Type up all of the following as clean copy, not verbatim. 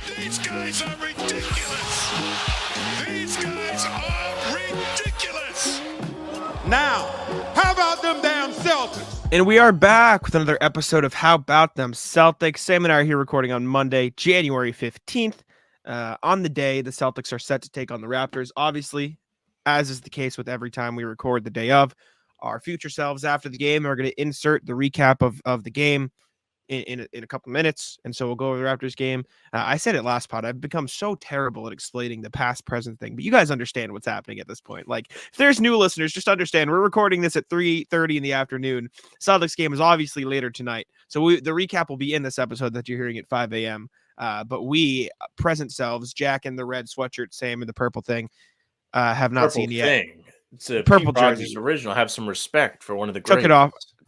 These guys are ridiculous. These guys are ridiculous. Now, how about them damn Celtics? And we are back with another episode of How About Them Celtics. Sam and I are here recording on Monday, January 15th. On the day, the Celtics are set to take on the Raptors. Obviously, as is the case with every time we record the day of, our future selves after the game are going to insert the recap of the game in a couple minutes. And so we'll go over the Raptors game. I said it last pod. I've become so terrible at explaining the past present thing, but you guys understand what's happening at this point. Like, if there's new listeners, just understand we're recording this at 3:30 in the afternoon. Celtics game is obviously later tonight. So the recap will be in this episode that you're hearing at 5 a.m. But we present selves, Jack in the red sweatshirt, Sam in the purple thing, have not seen yet. It's a Purple Pete Rogers jersey. original. Have some respect for one of the greats.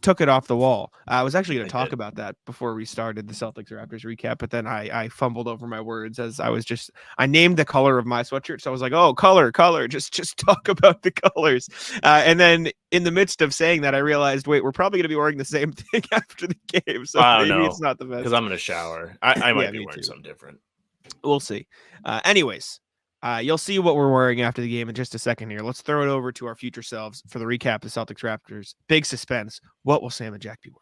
Took it off the wall. I was actually going to talk about that before we started the Celtics-Raptors recap, but then I fumbled over my words as I named the color of my sweatshirt. So I was like, oh, color, just talk about the colors. And then in the midst of saying that, I realized, wait, we're probably going to be wearing the same thing after the game. So maybe it's not the best. Because I'm going to shower. I might be wearing something different. We'll see. Anyways. You'll see what we're wearing after the game in just a second here. Let's throw it over to our future selves for the recap of Celtics-Raptors. Big suspense. What will Sam and Jack be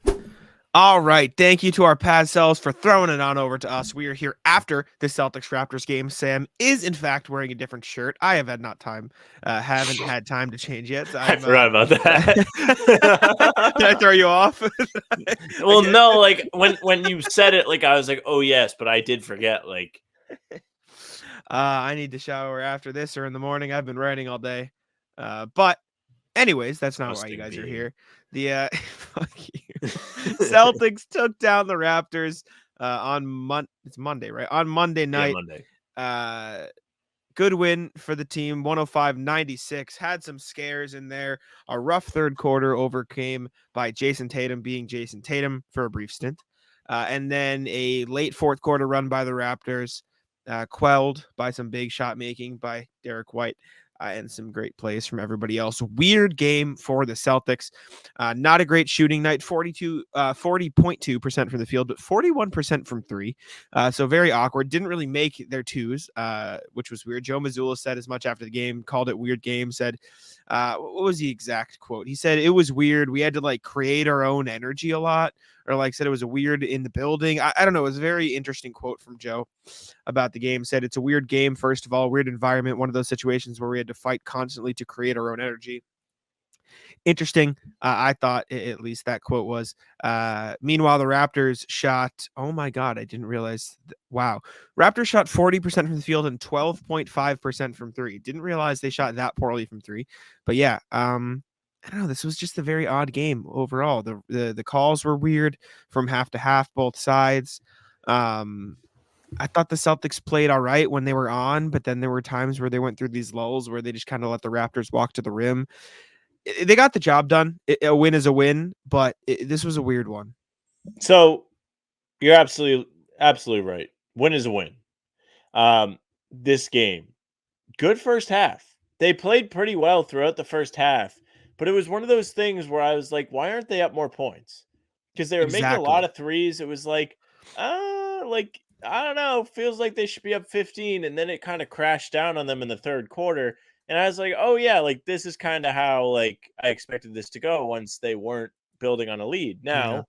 wearing? All right. Thank you to our past selves for throwing it on over to us. We are here after the Celtics-Raptors game. Sam is, in fact, wearing a different shirt. I haven't had time to change yet. So I forgot about that. Did I throw you off? Well, no. Like, when you said it, like, I was like, oh, yes, but I did forget, like... I need to shower after this or in the morning. I've been writing all day. But anyways, that's not why you guys are here. The fuck you. Celtics took down the Raptors it's Monday, right? On Monday night. Yeah, Monday. Good win for the team, 105-96. Had some scares in there. A rough third quarter overcame by Jason Tatum being Jason Tatum for a brief stint. And then a late fourth quarter run by the Raptors. Quelled by some big shot making by Derrick White and some great plays from everybody else. Weird game for the Celtics. Not a great shooting night. 40.2% from the field, but 41% from three. So very awkward. Didn't really make their twos, which was weird. Joe Mazzulla said as much after the game, called it weird game, said, what was the exact quote? He said it was weird. We had to like create our own energy a lot, or like said it was a weird in the building. I don't know. It was a very interesting quote from Joe about the game. Said it's a weird game, first of all, weird environment, one of those situations where we had to fight constantly to create our own energy. Interesting. I thought at least that quote was. Meanwhile, the Raptors shot, oh my God, I didn't realize. Wow. Raptors shot 40% from the field and 12.5% from three. Didn't realize they shot that poorly from three. But yeah, I don't know. This was just a very odd game overall. The calls were weird from half to half, both sides. I thought the Celtics played all right when they were on, but then there were times where they went through these lulls where they just kind of let the Raptors walk to the rim. They got the job done. A win is a win, but this was a weird one. So you're absolutely right. Win is a win. This game, good first half. They played pretty well throughout the first half. But it was one of those things where I was like, why aren't they up more points? Because they were making a lot of threes. It was like, I don't know, feels like they should be up 15. And then it kind of crashed down on them in the third quarter. And I was like, oh, yeah, like this is kind of how like I expected this to go once they weren't building on a lead. Now,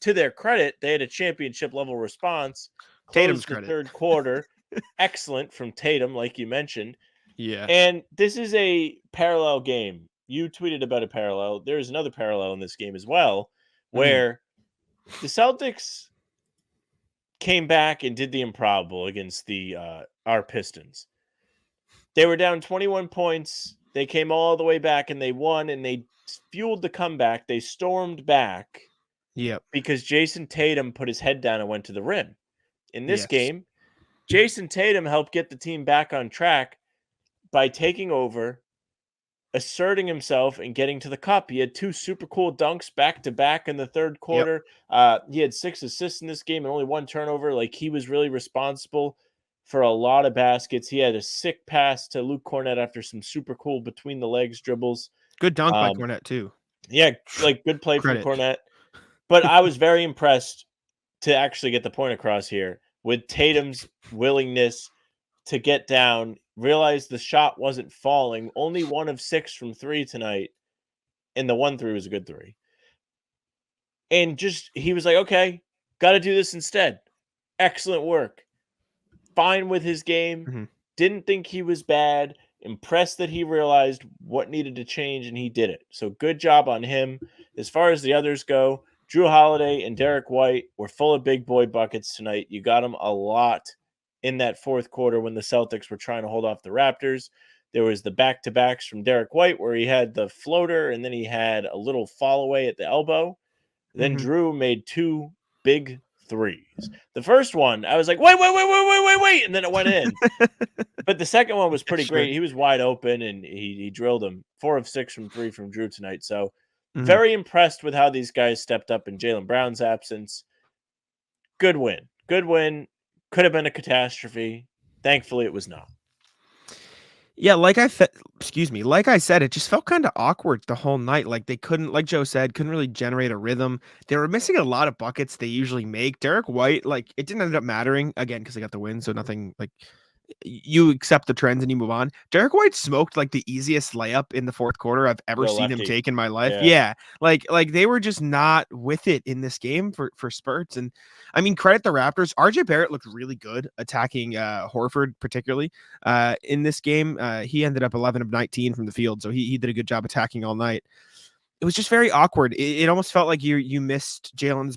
to their credit, they had a championship level response. Tatum's credit. Third quarter. Excellent from Tatum, like you mentioned. Yeah. And this is a parallel game. You tweeted about a parallel. There's another parallel in this game as well, where the Celtics came back and did the improbable against our Pistons. They were down 21 points. They came all the way back and they won, and they fueled the comeback. They stormed back. Yep. Because Jason Tatum put his head down and went to the rim. In this game, Jason Tatum helped get the team back on track by taking over, asserting himself and getting to the cup. He had two super cool dunks back-to-back in the third quarter. He had 6 assists in this game and only 1 turnover. Like, he was really responsible for a lot of baskets. He had a sick pass to Luke Cornett after some super cool between-the-legs dribbles. Good dunk by Cornett, too. Yeah, like, good play from Cornett. But I was very impressed to actually get the point across here. with Tatum's willingness to get down, realized the shot wasn't falling, only 1 of 6 from 3 tonight, and the 1 3 was a good 3. And just he was like, "Okay, got to do this instead." Excellent work. Fine with his game. Mhm. Didn't think he was bad. Impressed that he realized what needed to change and he did it. So good job on him. As far as the others go, Drew Holiday and Derrick White were full of big boy buckets tonight. You got them a lot in that fourth quarter when the Celtics were trying to hold off the Raptors. There was the back-to-backs from Derrick White where he had the floater and then he had a little fall away at the elbow. Then Mhm. Drew made 2 big threes. The first one, I was like, wait, and then it went in. But the second one was pretty Sure. great. He was wide open and he drilled him. 4 of 6 from 3 from Drew tonight. So Mhm. very impressed with how these guys stepped up in Jaylen Brown's absence. Good win. Good win. Could have been a catastrophe. Thankfully, it was not. Yeah, like I said, it just felt kind of awkward the whole night. Like they couldn't, like Joe said, couldn't really generate a rhythm. They were missing a lot of buckets they usually make. Derrick White, like it didn't end up mattering again because they got the win, so nothing like you accept the trends and you move on. Derrick White smoked like the easiest layup in the fourth quarter I've ever The seen him lefty. take in my life. Yeah. Yeah. Like they were just not with it in this game for spurts. And I mean, credit the Raptors. RJ Barrett looked really good attacking Horford, particularly in this game. He ended up 11 of 19 from the field, so he did a good job attacking all night. It was just very awkward. It almost felt like you missed Jaylen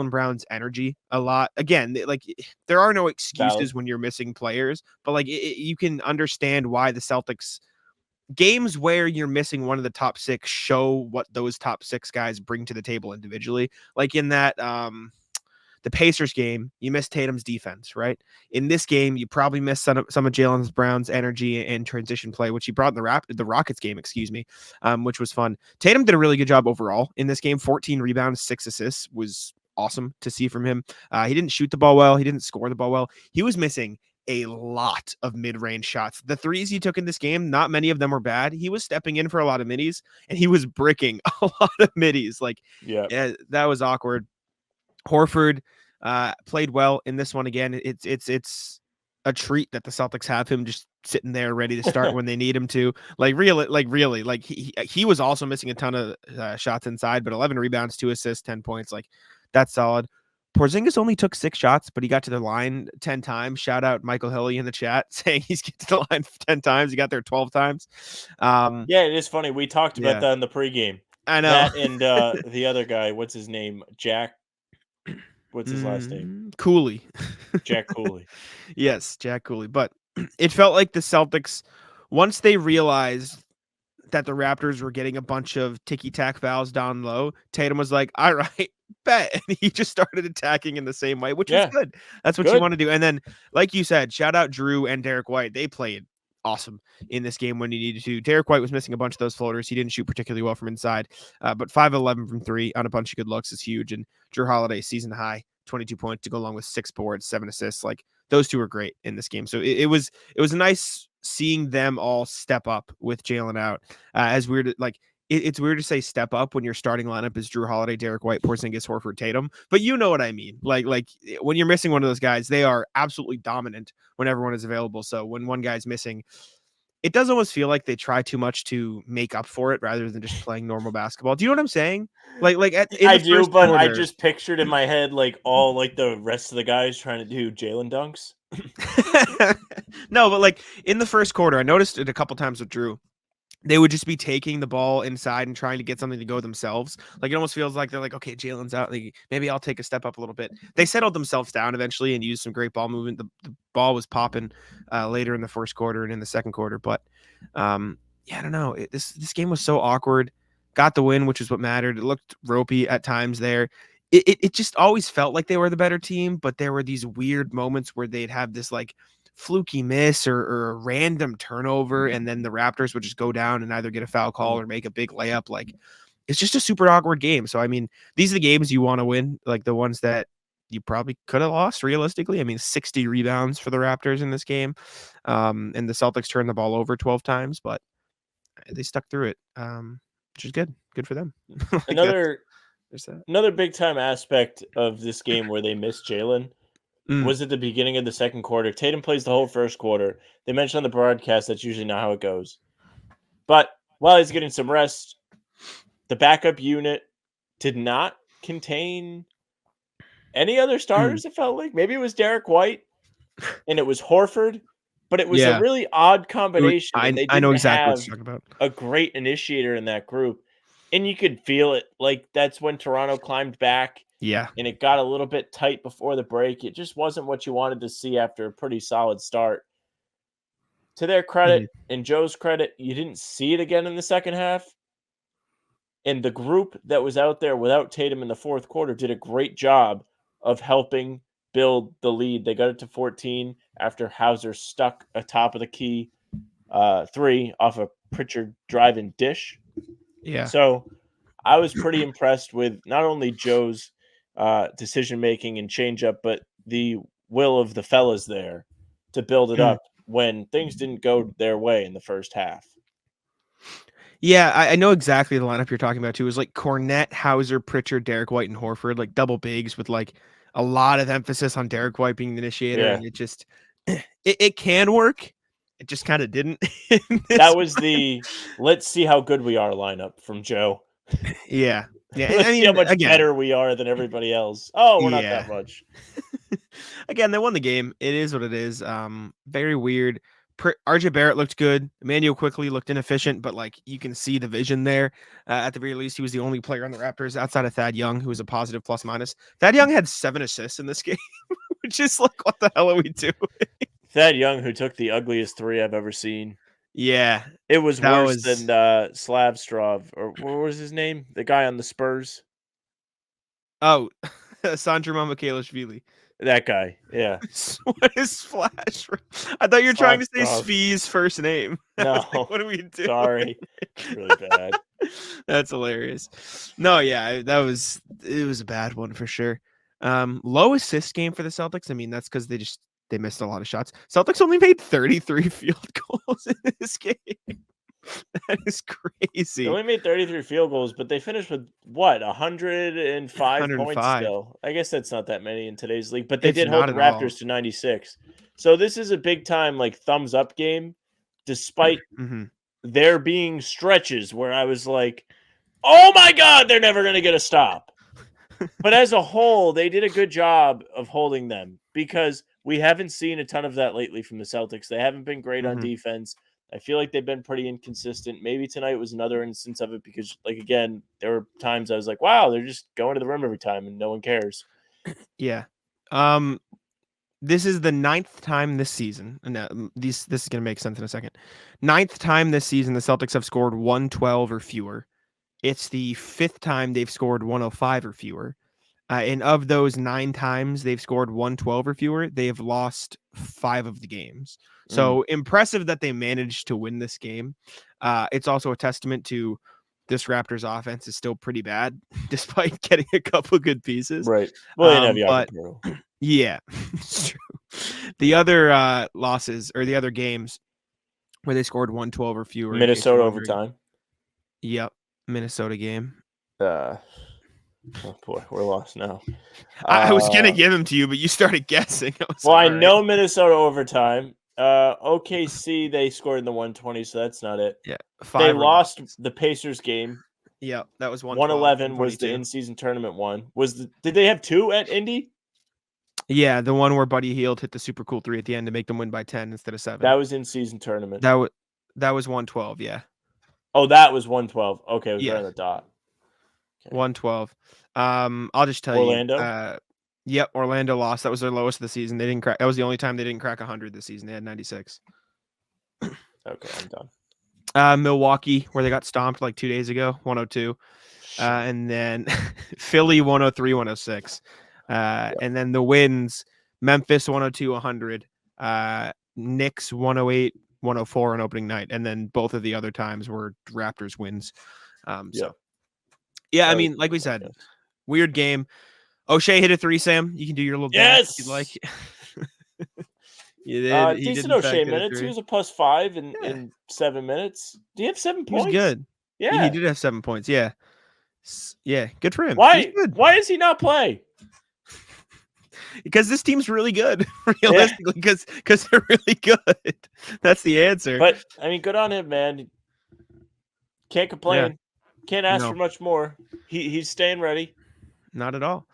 Brown's energy a lot. Again, like there are no excuses Valid. when you're missing players, but like you can understand why the Celtics games where you're missing one of the top 6 show what those top 6 guys bring to the table individually. Like in that the Pacers game, you missed Tatum's defense, right? In this game, you probably missed some of Jaylen Brown's energy and transition play, which he brought in the Rockets game, which was fun. Tatum did a really good job overall in this game. 14 rebounds, 6 assists was awesome to see from him. He didn't shoot the ball well. He didn't score the ball well. He was missing a lot of mid-range shots. The threes he took in this game, not many of them were bad. He was stepping in for a lot of middies, and he was bricking a lot of middies. Like, yeah, that was awkward. Horford played well in this one again. It's a treat that the Celtics have him just sitting there ready to start when they need him to. Like he was also missing a ton of shots inside, but 11 rebounds, 2 assists, 10 points. Like that's solid. Porzingis only took 6 shots, but he got to the line 10 times. Shout out Michael Hilly in the chat saying he's get to the line 10 times. He got there 12 times. Yeah, it is funny. We talked about that in the pregame. I know. That and the other guy, what's his name? Jack. What's his last name? Cooley. Jack Cooley. Yes, Jack Cooley. But it felt like the Celtics, once they realized that the Raptors were getting a bunch of ticky-tack fouls down low, Tatum was like, all right, bet. And he just started attacking in the same way, which was good. That's what you want to do. And then, like you said, shout out Drew and Derrick White. They played awesome in this game when he needed to. Derrick White was missing a bunch of those floaters. He didn't shoot particularly well from inside, but 5-11 from 3 on a bunch of good looks is huge. And Drew Holiday, season high, 22 points to go along with 6 boards, 7 assists. Like those two were great in this game. So it was nice seeing them all step up with Jaylen out. As weird, like it's weird to say step up when your starting lineup is Drew Holiday, Derrick White, Porzingis, Horford, Tatum, but you know what I mean. Like when you're missing one of those guys, they are absolutely dominant when everyone is available. So when one guy's missing, it does almost feel like they try too much to make up for it rather than just playing normal basketball. Do you know what I'm saying? I do, but I just pictured in my head like all like the rest of the guys trying to do Jaylen dunks. No, but like in the first quarter, I noticed it a couple times with Drew. They would just be taking the ball inside and trying to get something to go themselves. Like it almost feels like they're like, okay, Jaylen's out. Like, maybe I'll take a step up a little bit. They settled themselves down eventually and used some great ball movement. The ball was popping later in the first quarter and in the second quarter. But yeah, I don't know. This game was so awkward. Got the win, which is what mattered. It looked ropey at times there. It just always felt like they were the better team, but there were these weird moments where they'd have this like fluky miss or a random turnover, and then the Raptors would just go down and either get a foul call or make a big layup. Like it's just a super awkward game. So I mean, these are the games you want to win, like the ones that you probably could have lost realistically. I mean, 60 rebounds for the Raptors in this game. And the Celtics turned the ball over 12 times, but they stuck through it. Which is good. Good for them. Another big time aspect of this game where they missed Jaylen was at the beginning of the second quarter. Tatum plays the whole first quarter. They mentioned on the broadcast that's usually not how it goes. But while he's getting some rest, the backup unit did not contain any other starters, it felt like. Maybe it was Derrick White and it was Horford, but it was a Yeah. really odd combination, and they I know didn't exactly what have you're talking about. a great initiator in that group. And you could feel it. Like, that's when Toronto climbed back, Yeah. and it got a little bit tight before the break. It just wasn't what you wanted to see after a pretty solid start. To their credit and Joe's credit, you didn't see it again in the second half. And the group that was out there without Tatum in the fourth quarter did a great job of helping build the lead. They got it to 14 after Hauser stuck atop of the key 3 off a Pritchard drive-in dish. Yeah. So I was pretty impressed with not only Joe's decision-making and change-up, but the will of the fellas there to build it up when things didn't go their way in the first half. Yeah, I know exactly the lineup you're talking about too. It was like Cornette, Hauser, Pritchard, Derrick White, and Horford, like double bigs with like a lot of emphasis on Derrick White being the initiator, Yeah. and it just it can work. It just kind of didn't. That was the let's see how good we are lineup from Joe. Yeah. Let's see how much better we are than everybody else. Oh, we're not that much. Again, they won the game. It is what it is. Very weird. RJ Barrett looked good. Emmanuel quickly looked inefficient, but like you can see the vision there. At the very least, he was the only player on the Raptors outside of Thad Young who was a positive plus minus. Thad Young had 7 assists in this game, which is like, what the hell are we doing? Thad Young, who took the ugliest 3 I've ever seen. Yeah, it was worse than Slavstrov, or what was his name? The guy on the Spurs. Oh, Sandro Mamukhalishvili. That guy, yeah. What is Flash? I thought you were trying to say Svi's first name. No, like, what do we do? Sorry, it's really bad. That's hilarious. No, yeah, it was a bad one for sure. Low assist game for the Celtics. I mean, that's because they missed a lot of shots. Celtics only made 33 field goals in this game. That is crazy. They only made 33 field goals, but they finished with what, 105 points still. I guess that's not that many in today's league, but they did hold the Raptors to 96. So this is a big time like thumbs up game, despite there being stretches where I was like, oh my God, they're never going to get a stop. But as a whole, they did a good job of holding them because we haven't seen a ton of that lately from the Celtics. They haven't been great on defense. I feel like they've been pretty inconsistent. Maybe tonight was another instance of it because, like, again, there were times I was like, wow, they're just going to the rim every time and no one cares. Yeah. This is the 9th time this season, and this is going to make sense in a second. 9th time this season, the Celtics have scored 112 or fewer. It's the 5th time they've scored 105 or fewer. And of those 9 times they've scored 112 or fewer, they have lost 5 of the games. So impressive that they managed to win this game. It's also a testament to this Raptors offense is still pretty bad, despite getting a couple good pieces. Right. Well, they didn't have Jakob. Yeah, it's true. The other losses or the other games where they scored 112 or fewer. Minnesota overtime. Yep. Minnesota game. Oh boy, we're lost now. I was gonna give them to you, but you started guessing. I know Minnesota overtime. OKC they scored in the 120, so that's not it. Yeah, they lost the Pacers game. Yeah, that was 111 was the in-season tournament one. Did they have 2 at Indy? Yeah, the one where Buddy Hield hit the super cool 3 at the end to make them win by 10 instead of 7. That was in-season tournament. That was 112. Yeah. Oh, that was 112. Okay, it was right on the dot. Okay. 112. I'll just tell Orlando? Yep, Orlando lost. That was their lowest of the season. They didn't crack. That was the only time they didn't crack 100 this season. They had 96. Okay, I'm done. Milwaukee, where they got stomped like 2 days ago, 102. And then Philly 103, 106. And then the wins, Memphis 102, 100. Knicks 108, 104 on opening night. And then both of the other times were Raptors wins. Yeah, I mean, like we said, weird game. O'Shea hit a 3, Sam. You can do your little dance if you'd like. You did. Decent O'Shea minutes. He was a +5 in 7 minutes. Do you have 7 points? He was good. Yeah. He did have 7 points. Yeah. Yeah, good for him. Why does he not play? Because this team's really good, realistically, because they're really good. That's the answer. But I mean, good on him, man. Can't complain. Can't ask No. for much more. He's staying ready. Not at all.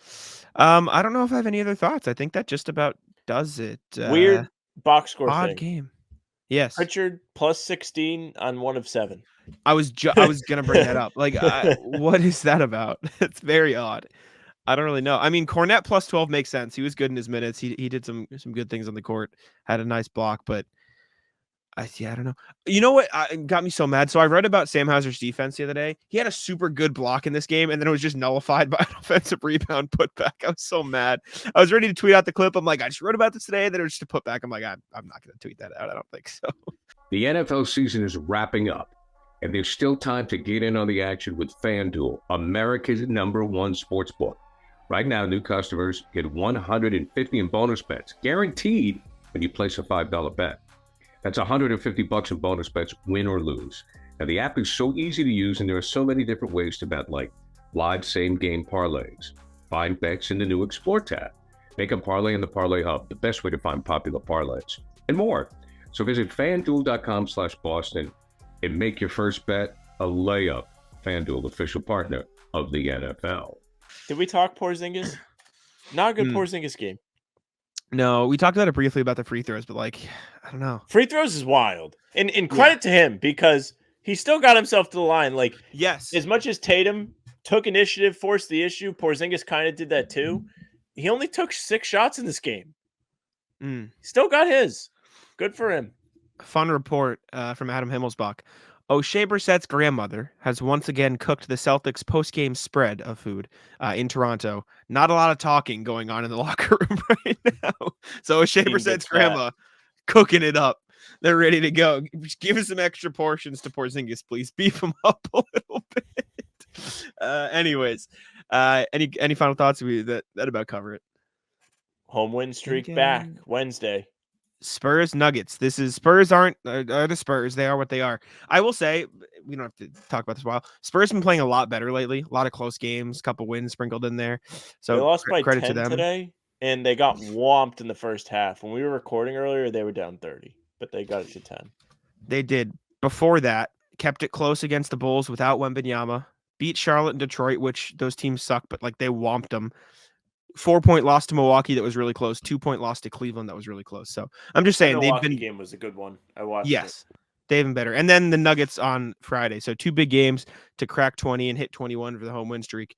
I don't know if I have any other thoughts. I think that just about does it. Weird box score Odd thing. game. Yes. Pritchard plus 16 on 1 of 7. I was gonna bring that up. Like, what is that about? It's very odd. I don't really know. I mean, Cornette plus 12 makes sense. He was good in his minutes. He did some good things on the court. Had a nice block, but I don't know. You know what got me so mad? So I read about Sam Hauser's defense the other day. He had a super good block in this game, and then it was just nullified by an offensive rebound putback. I was so mad. I was ready to tweet out the clip. I'm like, I just wrote about this today. Then it was just a putback. I'm like, I'm not going to tweet that out. I don't think so. The NFL season is wrapping up, and there's still time to get in on the action with FanDuel, America's #1 sportsbook. Right now, new customers get $150 in bonus bets, guaranteed when you place a $5 bet. That's $150 in bonus bets, win or lose. Now, the app is so easy to use, and there are so many different ways to bet, like live same-game parlays, find bets in the new Explore tab, make a parlay in the Parlay Hub, the best way to find popular parlays, and more. So visit FanDuel.com/Boston and make your first bet a layup. FanDuel, official partner of the NFL. Did we talk Porzingis? Not a good Porzingis game. No, we talked about it briefly about the free throws, but like, I don't know. Free throws is wild. And credit to him because he still got himself to the line. Like, Yes. as much as Tatum took initiative, forced the issue, Porzingis kind of did that too. He only took 6 shots in this game. Still got his. Good for him. Fun report from Adam Himmelsbach. O'Shea Brissett's grandmother has once again cooked the Celtics post-game spread of food in Toronto. Not a lot of talking going on in the locker room right now. So O'Shea Brissett's grandma cooking it up. They're ready to go. Just give us some extra portions to Porzingis, please. Beef him up a little bit. Anyways, any final thoughts? That about cover it. Home win streak back Wednesday. Spurs Nuggets. This is Spurs are the Spurs. They are what they are. I will say, we don't have to talk about this a while. Spurs have been playing a lot better lately. A lot of close games, couple wins sprinkled in there. So they lost by credit 10 to them today, and they got whomped in the first half. When we were recording earlier, they were down 30, but they got it to 10. They did. Before that, kept it close against the Bulls without Wembanyama. Beat Charlotte and Detroit, which those teams suck, but like they whomped them. 4-point loss to Milwaukee that was really close. 2-point loss to Cleveland that was really close. So I'm just saying The game was a good one. I watched. Yes, they've been better. And then the Nuggets on Friday. So 2 big games to crack 20 and hit 21 for the home win streak.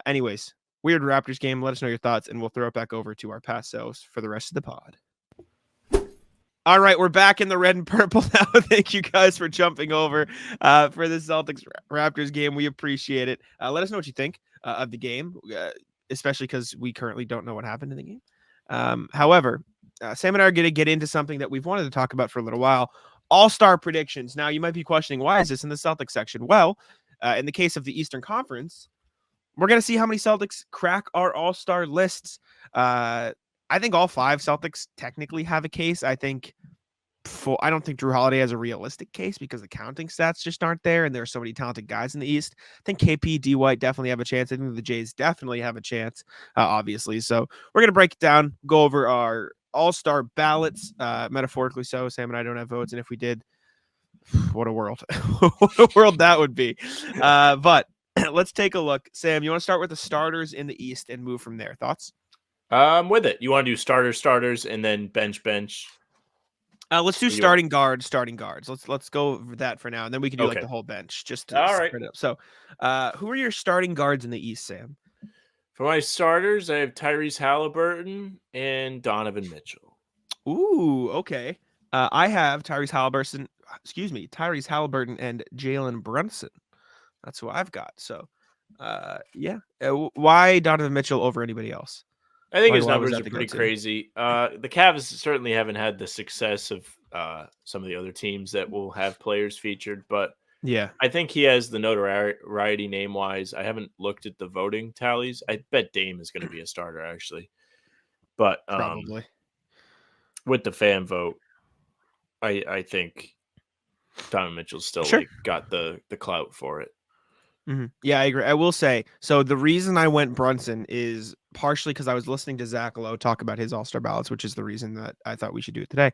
Anyways, weird Raptors game. Let us know your thoughts, and we'll throw it back over to our past selves for the rest of the pod. All right, we're back in the red and purple now. Thank you guys for jumping over for the Celtics-Raptors game. We appreciate it. Let us know what you think of the game. Especially because we currently don't know what happened in the game. However, Sam and I are going to get into something that we've wanted to talk about for a little while. All-star predictions. Now, you might be questioning, why is this in the Celtics section? Well, in the case of the Eastern Conference, we're going to see how many Celtics crack our all-star lists. I think all 5 Celtics technically have a case. I don't think Drew Holiday has a realistic case because the counting stats just aren't there, and there are so many talented guys in the East. I think KP, D. White definitely have a chance. I think the Jays definitely have a chance, obviously. So we're going to break it down, go over our all-star ballots, metaphorically so. Sam and I don't have votes, and if we did, what a world. What a world that would be. But let's take a look. Sam, you want to start with the starters in the East and move from there? Thoughts? With it. You want to do starters, and then bench? Let's do starting guards. Let's go over that for now, and then we can do like the whole bench just to spread it up. So, who are your starting guards in the East, Sam? For my starters, I have Tyrese Halliburton and Donovan Mitchell. Ooh, okay. I have Tyrese Halliburton and Jalen Brunson. That's who I've got. So, why Donovan Mitchell over anybody else? I think his numbers are pretty crazy. The Cavs certainly haven't had the success of some of the other teams that will have players featured, but yeah, I think he has the notoriety name-wise. I haven't looked at the voting tallies. I bet Dame is going to be a starter, actually. But probably with the fan vote, I think Donovan Mitchell's still got the clout for it. Yeah, I agree. I will say, so the reason I went Brunson is partially because I was listening to Zach Lowe talk about his All-Star ballots, which is the reason that I thought we should do it today.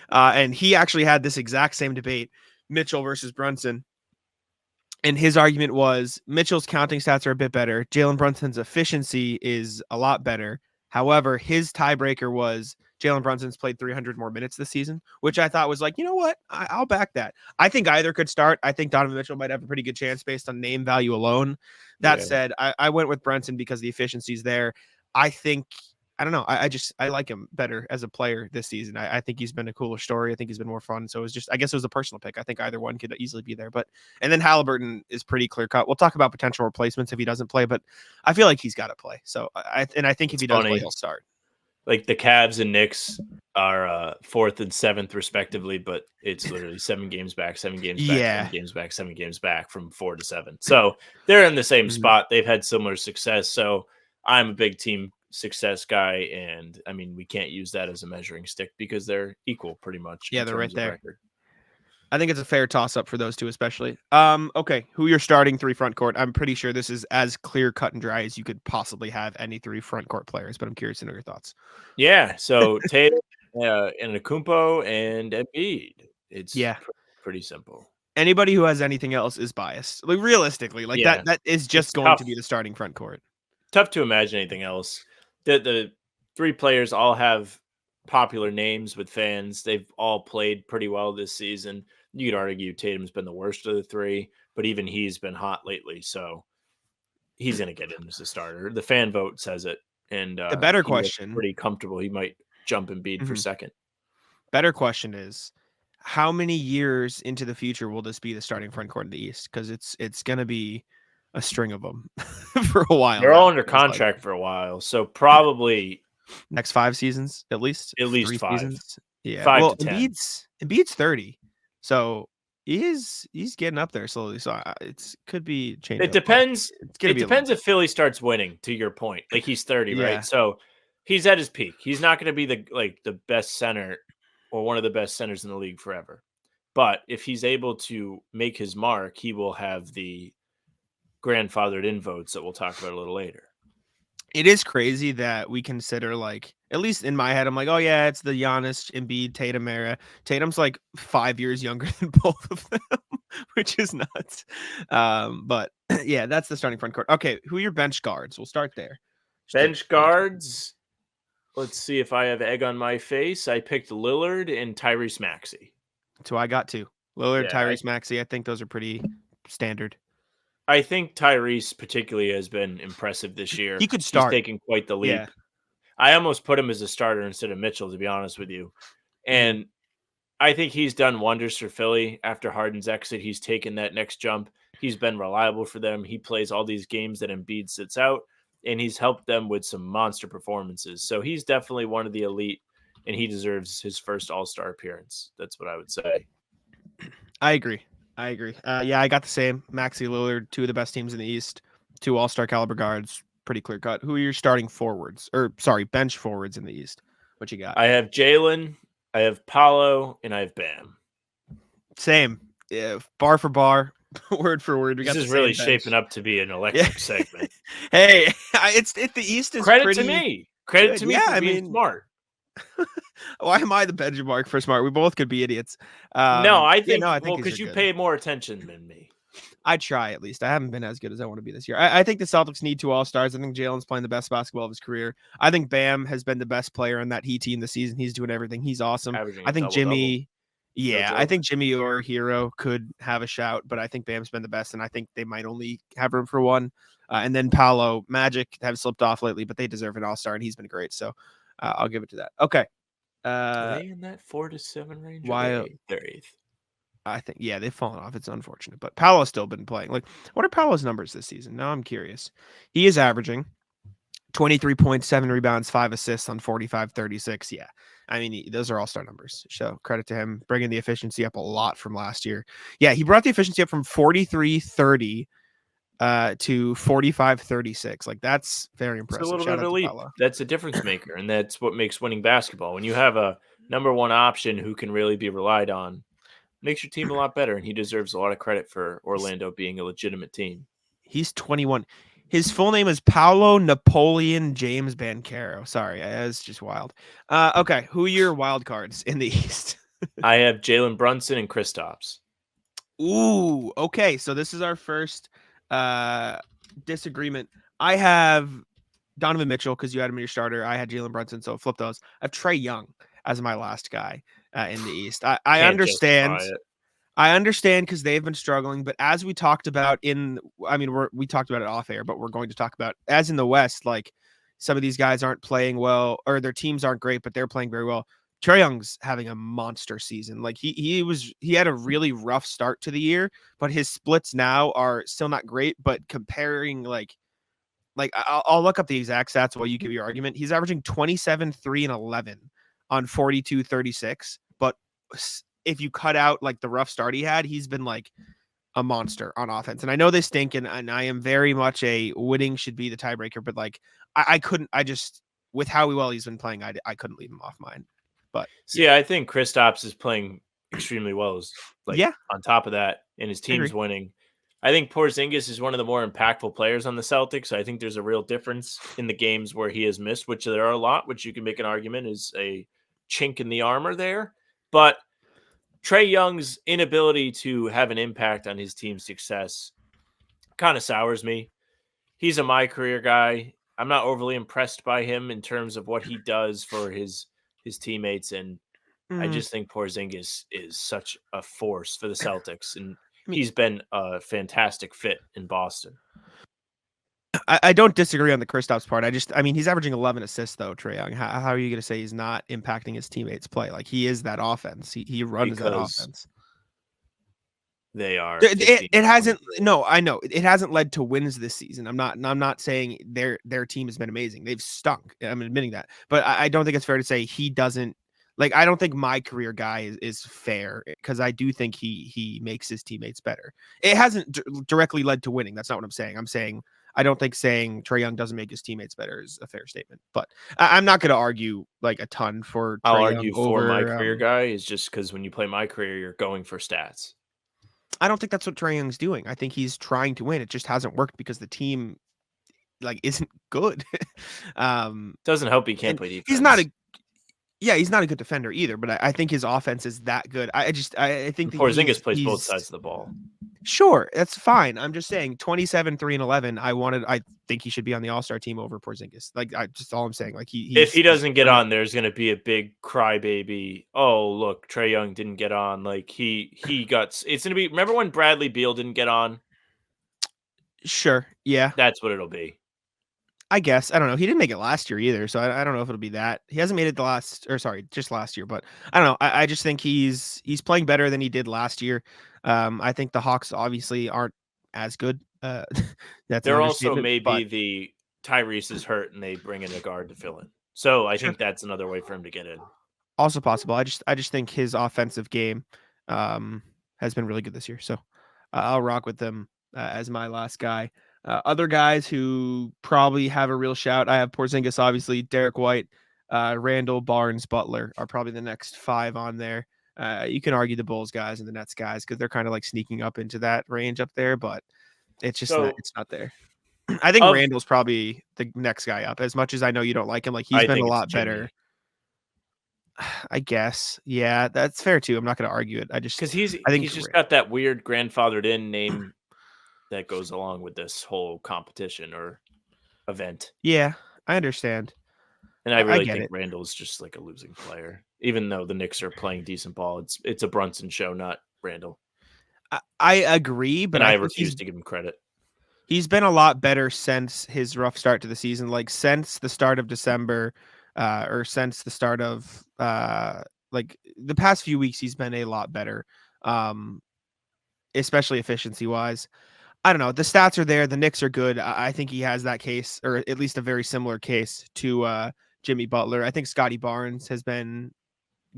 And he actually had this exact same debate, Mitchell versus Brunson. And his argument was Mitchell's counting stats are a bit better. Jalen Brunson's efficiency is a lot better. However, his tiebreaker was Jalen Brunson's played 300 more minutes this season, which I thought was like, you know what? I'll back that. I think either could start. I think Donovan Mitchell might have a pretty good chance based on name value alone. That said, I went with Brunson because the efficiency's there. I think, I don't know. I like him better as a player this season. I think he's been a cooler story. I think he's been more fun. So it was just, I guess it was a personal pick. I think either one could easily be there. And then Halliburton is pretty clear cut. We'll talk about potential replacements if he doesn't play, but I feel like he's got to play. So I think if he does play, he'll start. Like the Cavs and Knicks are 4th and 7th respectively, but it's literally 7 games back, 7 games back, 7 games back, 7 games back from 4 to 7. So they're in the same spot. They've had similar success. So I'm a big team success guy, and I mean we can't use that as a measuring stick because they're equal pretty much. Yeah, they're right there. Record. I think it's a fair toss up for those two, especially. Okay, who you're starting 3 front court? I'm pretty sure this is as clear cut and dry as you could possibly have any 3 front court players, but I'm curious to know your thoughts. Yeah, so Tatum, Antetokounmpo, and Embiid. It's pretty simple. Anybody who has anything else is biased. Like realistically, like that is just going to be the starting front court. Tough to imagine anything else. The 3 players all have popular names with fans. They've all played pretty well this season. You could argue Tatum's been the worst of the 3, but even he's been hot lately. So he's going to get in as a starter. The fan vote says it. And the better question, pretty comfortable. He might jump Embiid for second. Better question is, how many years into the future will this be the starting front court in the East? Because it's going to be a string of them for a while. They're all under contract for a while, so probably next 5 seasons at least. At least 3 5 seasons. Yeah. 5 to 10. Embiid's 30, so he's getting up there slowly. So it could be changed. It depends. It depends if Philly starts winning. To your point, like he's 30, right? So he's at his peak. He's not going to be the best center or one of the best centers in the league forever. But if he's able to make his mark, he will have the grandfathered in votes that we'll talk about a little later. It is crazy that we consider, like, at least in my head, I'm like, oh yeah, it's the Giannis, Embiid, Tatum era. Tatum's like 5 years younger than both of them, which is nuts. But yeah, that's the starting front court. Okay, who are your bench guards? We'll start there. Bench guards. Let's see if I have egg on my face. I picked Lillard and Tyrese Maxey. That's who I got too. Lillard, Tyrese Maxey. I think those are pretty standard. I think Tyrese particularly has been impressive this year. He could start. He's taking quite the leap. Yeah. I almost put him as a starter instead of Mitchell, to be honest with you. And I think he's done wonders for Philly after Harden's exit. He's taken that next jump. He's been reliable for them. He plays all these games that Embiid sits out, and he's helped them with some monster performances. So he's definitely one of the elite, and he deserves his first All-Star appearance. That's what I would say. I agree. Yeah, I got the same. Maxey, Lillard, 2 of the best teams in the East, 2 All-Star caliber guards, pretty clear cut. Who are your starting forwards? Bench forwards in the East? What you got? I have Jalen, I have Paolo, and I have Bam. Same. Yeah, bar for bar, word for word. This is really shaping up to be an electric segment. Hey, it's the East is credit to me. Credit to me for being smart. Why am I the benchmark for smart? We both could be idiots. I think because you pay more attention than me. I try at least. I haven't been as good as I want to be this year. I think the Celtics need 2 All-Stars. I think Jalen's playing the best basketball of his career. I think Bam has been the best player on that Heat team this season. He's doing everything. He's awesome. I think Jimmy, I think Jimmy or Hero could have a shout, but I think Bam's been the best, and I think they might only have room for one. And then Paolo, Magic have slipped off lately, but they deserve an All-Star, and he's been great. So I'll give it to that. Okay. Are they in that 4 to 7 range? Why they're 8th? I think, they've fallen off. It's unfortunate, but Paolo's still been playing. Like, what are Paolo's numbers this season? Now I'm curious. He is averaging 23 points, 7 rebounds, 5 assists on 45-36. Yeah. I mean, those are all-star numbers. So credit to him, bringing the efficiency up a lot from last year. Yeah, he brought the efficiency up from 43-30 to 45-36. Like, that's very impressive. It's a little bit of a leap. That's a difference maker, and that's what makes winning basketball. When you have a number one option who can really be relied on, makes your team a lot better, and he deserves a lot of credit for Orlando being a legitimate team. He's 21. His full name is Paolo Napoleon James Banchero. Sorry, that's just wild. Okay, who are your wild cards in the East? I have Jalen Brunson and Kristaps. Ooh, okay. So this is our first disagreement. I have Donovan Mitchell because you had him in your starter. I had Jalen Brunson, so flip those. I have Trae Young as my last guy in the East. I Can't understand. justify it. I understand because they've been struggling, but as we talked about we talked about it off air, but we're going to talk about as in the West, like some of these guys aren't playing well or their teams aren't great, but they're playing very well. Trae Young's having a monster season. Like he had a really rough start to the year, but his splits now are still not great. But comparing like I'll look up the exact stats while you give your argument. He's averaging 27, 3, and 11 on 42, 36. But if you cut out like the rough start he had, he's been like a monster on offense. And I know they stink, and I am very much a winning should be the tiebreaker, but like I couldn't, with how well he's been playing, I couldn't leave him off mine. But yeah, I think Kristaps is playing extremely well. On top of that, and his team's winning. I think Porzingis is one of the more impactful players on the Celtics. I think there's a real difference in the games where he has missed, which there are a lot, which you can make an argument is a chink in the armor there. But Trae Young's inability to have an impact on his team's success kind of sours me. He's a my career guy. I'm not overly impressed by him in terms of what he does for his teammates, and I just think Porzingis is such a force for the Celtics, and he's been a fantastic fit in Boston. I don't disagree on the Kristaps part. He's averaging 11 assists though, Trae Young. How are you going to say he's not impacting his teammates' play? Like he is that offense. He runs that offense. They are. It hasn't. No, I know it hasn't led to wins this season. I'm not saying their team has been amazing. They've stunk. I'm admitting that, but I don't think it's fair to say he doesn't. Like I don't think my career guy is fair because I do think he makes his teammates better. It hasn't directly led to winning. That's not what I'm saying. I'm saying I don't think saying Trae Young doesn't make his teammates better is a fair statement. But I'm not going to argue like a ton for. I'll Trae argue Young for my career guy is just because when you play my career, you're going for stats. I don't think that's what Trae Young's doing. I think he's trying to win. It just hasn't worked because the team like isn't good. Doesn't help he can't play defense. He's not a good defender either, but I think his offense is that good. I think Porzingis plays both sides of the ball. Sure, that's fine. I'm just saying 27, 3, and 11. I think he should be on the All-Star team over Porzingis. Like all I'm saying. Like if he doesn't get on, there's going to be a big crybaby. Oh, look, Trae Young didn't get on. Like it's going to be. Remember when Bradley Beal didn't get on? Sure. Yeah. That's what it'll be. I guess. I don't know. He didn't make it last year either, so I don't know if it'll be that. He hasn't made it just last year, but I don't know. I just think he's playing better than he did last year. I think the Hawks obviously aren't as good. They're also maybe the Tyrese is hurt and they bring in a guard to fill in. So I think that's another way for him to get in. Also possible. I just think his offensive game has been really good this year. So I'll rock with them as my last guy. Other guys who probably have a real shout. I have Porzingis, obviously, Derrick White, Randall, Barnes, Butler are probably the next 5 on there. You can argue the Bulls guys and the Nets guys because they're kind of like sneaking up into that range up there, but it's just it's not there. I think Randall's probably the next guy up. As much as I know you don't like him, like he's been a lot better. I guess, yeah, that's fair too. I'm not going to argue it. Because he's just got that weird grandfathered in name that goes along with this whole competition or event. Yeah, I understand. And I really think Randall's just like a losing player, even though the Knicks are playing decent ball. It's a Brunson show, not Randall. I agree, but I refuse to give him credit. He's been a lot better since his rough start to the season, like since the start of December, or since the start of like the past few weeks. He's been a lot better, especially efficiency wise. I don't know. The stats are there. The Knicks are good. I think he has that case, or at least a very similar case to Jimmy Butler. I think Scotty Barnes has been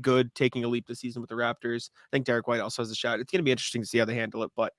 good, taking a leap this season with the Raptors. I think Derrick White also has a shot. It's going to be interesting to see how they handle it, but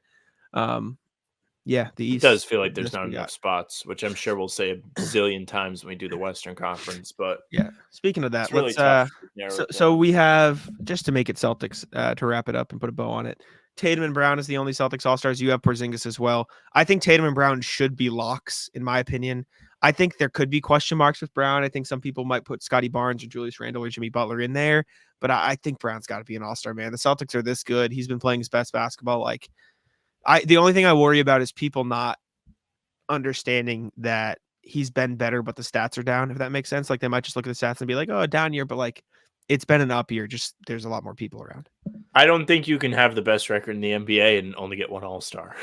Yeah, the It East. does feel like this there's not we enough got. spots, which I'm sure we'll say a bazillion times when we do the Western Conference, but Yeah. Speaking of that, it's really let's tough to narrow it so down. we have, just to make it Celtics, to wrap it up and put a bow on it. Tatum and Brown is the only Celtics All-Stars. You have Porzingis as well. I think Tatum and Brown should be locks, in my opinion. I think there could be question marks with Brown. I think some people might put Scotty Barnes or Julius Randle or Jimmy Butler in there, but I think Brown's got to be an All-Star, man. The Celtics are this good. He's been playing his best basketball. Like, the only thing I worry about is people not understanding that he's been better, but the stats are down, if that makes sense. Like, they might just look at the stats and be like, oh, a down year, but like, it's been an up year. Just there's a lot more people around. I don't think you can have the best record in the NBA and only get one All-Star.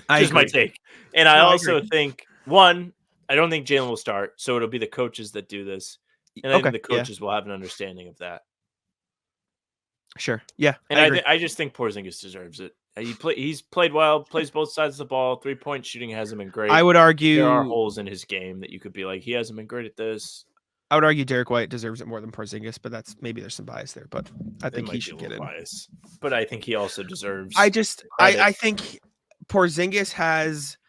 I Just my agree. take. And I No, I also agree. think, one, I don't think Jalen will start, so it'll be the coaches that do this. And I Okay. think the Yeah. coaches will have an understanding of that. Sure. Yeah. And I agree. I just think Porzingis deserves it. He's played well, plays both sides of the ball. 3-point shooting hasn't been great. I would There are argue. holes in his game that you could be like, he hasn't been great at this. I would argue Derrick White deserves it more than Porzingis, but that's maybe there's some bias there. But I It think might he be a should get little in. bias, but I think he also deserves. I think Porzingis has,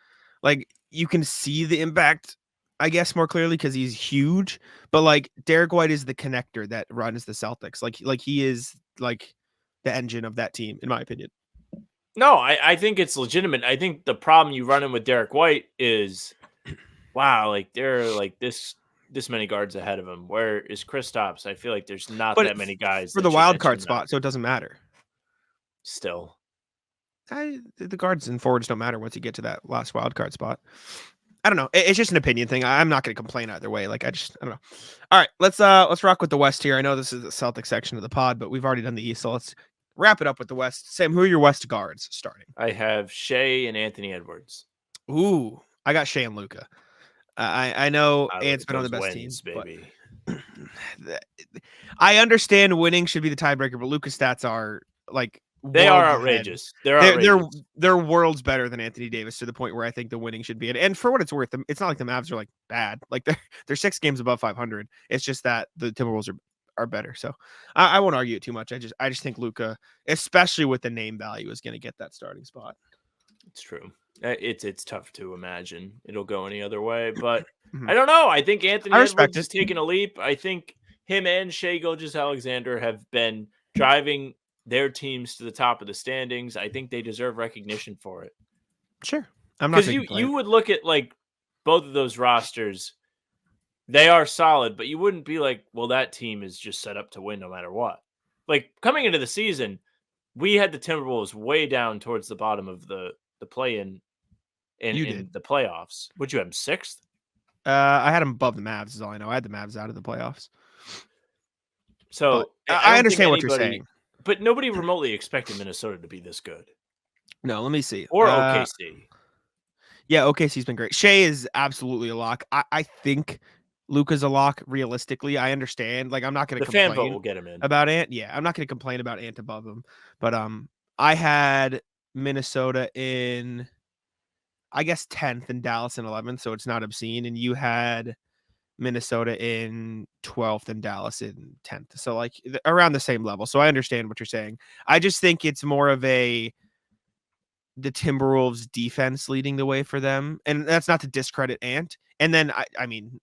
like, you can see the impact, I guess, more clearly because he's huge. But like, Derrick White is the connector that runs the Celtics. Like he is like the engine of that team, in my opinion. No, I think it's legitimate. I think the problem you run in with Derrick White is, wow, like there are like this many guards ahead of him. Where is Kristaps? I feel like there's not But that many guys for that the should wild edge card him spot, out. so it doesn't matter. Still, The guards and forwards don't matter once you get to that last wild card spot. I don't know. It's just an opinion thing. I'm not going to complain either way. Like, I don't know. All right, let's rock with the West here. I know this is the Celtics section of the pod, but we've already done the East, so let's wrap it up with the West. Sam, who are your West guards starting? I have Shea and Anthony Edwards. Ooh, I got Shea and Luka. I know Ant's been on the Those best wins, team, baby. but I understand winning should be the tiebreaker, but Luka's stats are like They are worlds ahead. outrageous. They're outrageous. They're worlds better than Anthony Davis, to the point where I think the winning should be it. And for what it's worth, it's not like the Mavs are like bad. Like they're 6 games above 500. It's just that the Timberwolves are better. So I won't argue it too much. I just think Luka, especially with the name value, is going to get that starting spot. It's true. It's tough to imagine it'll go any other way, but Mhm. I don't know. I think Anthony I respect Edwards is taking a leap. I think him and Shea Gilgeous-Alexander have been driving their teams to the top of the standings. I think they deserve recognition for it. Sure. I'm not Because you would look at like both of those rosters, they are solid, but you wouldn't be like, well, that team is just set up to win no matter what. Like coming into the season, we had the Timberwolves way down towards the bottom of the play-in in the playoffs. Would you have them 6th? I had them above the Mavs, is all I know. I had the Mavs out of the playoffs. So But I I don't understand think what you're saying. But nobody remotely expected Minnesota to be this good. No, let me see. Or OKC. Yeah, OKC's been great. Shea is absolutely a lock. I think Luka's a lock, realistically. I understand. Like, I'm not going to The fan vote complain will get him in. about Ant. Yeah, I'm not going to complain about Ant above him. But I had Minnesota in, I guess, 10th and Dallas in 11th, so it's not obscene. And you had Minnesota in 12th and Dallas in 10th. So, like, around the same level. So I understand what you're saying. I just think it's more of the Timberwolves defense leading the way for them. And that's not to discredit Ant. And then, I mean,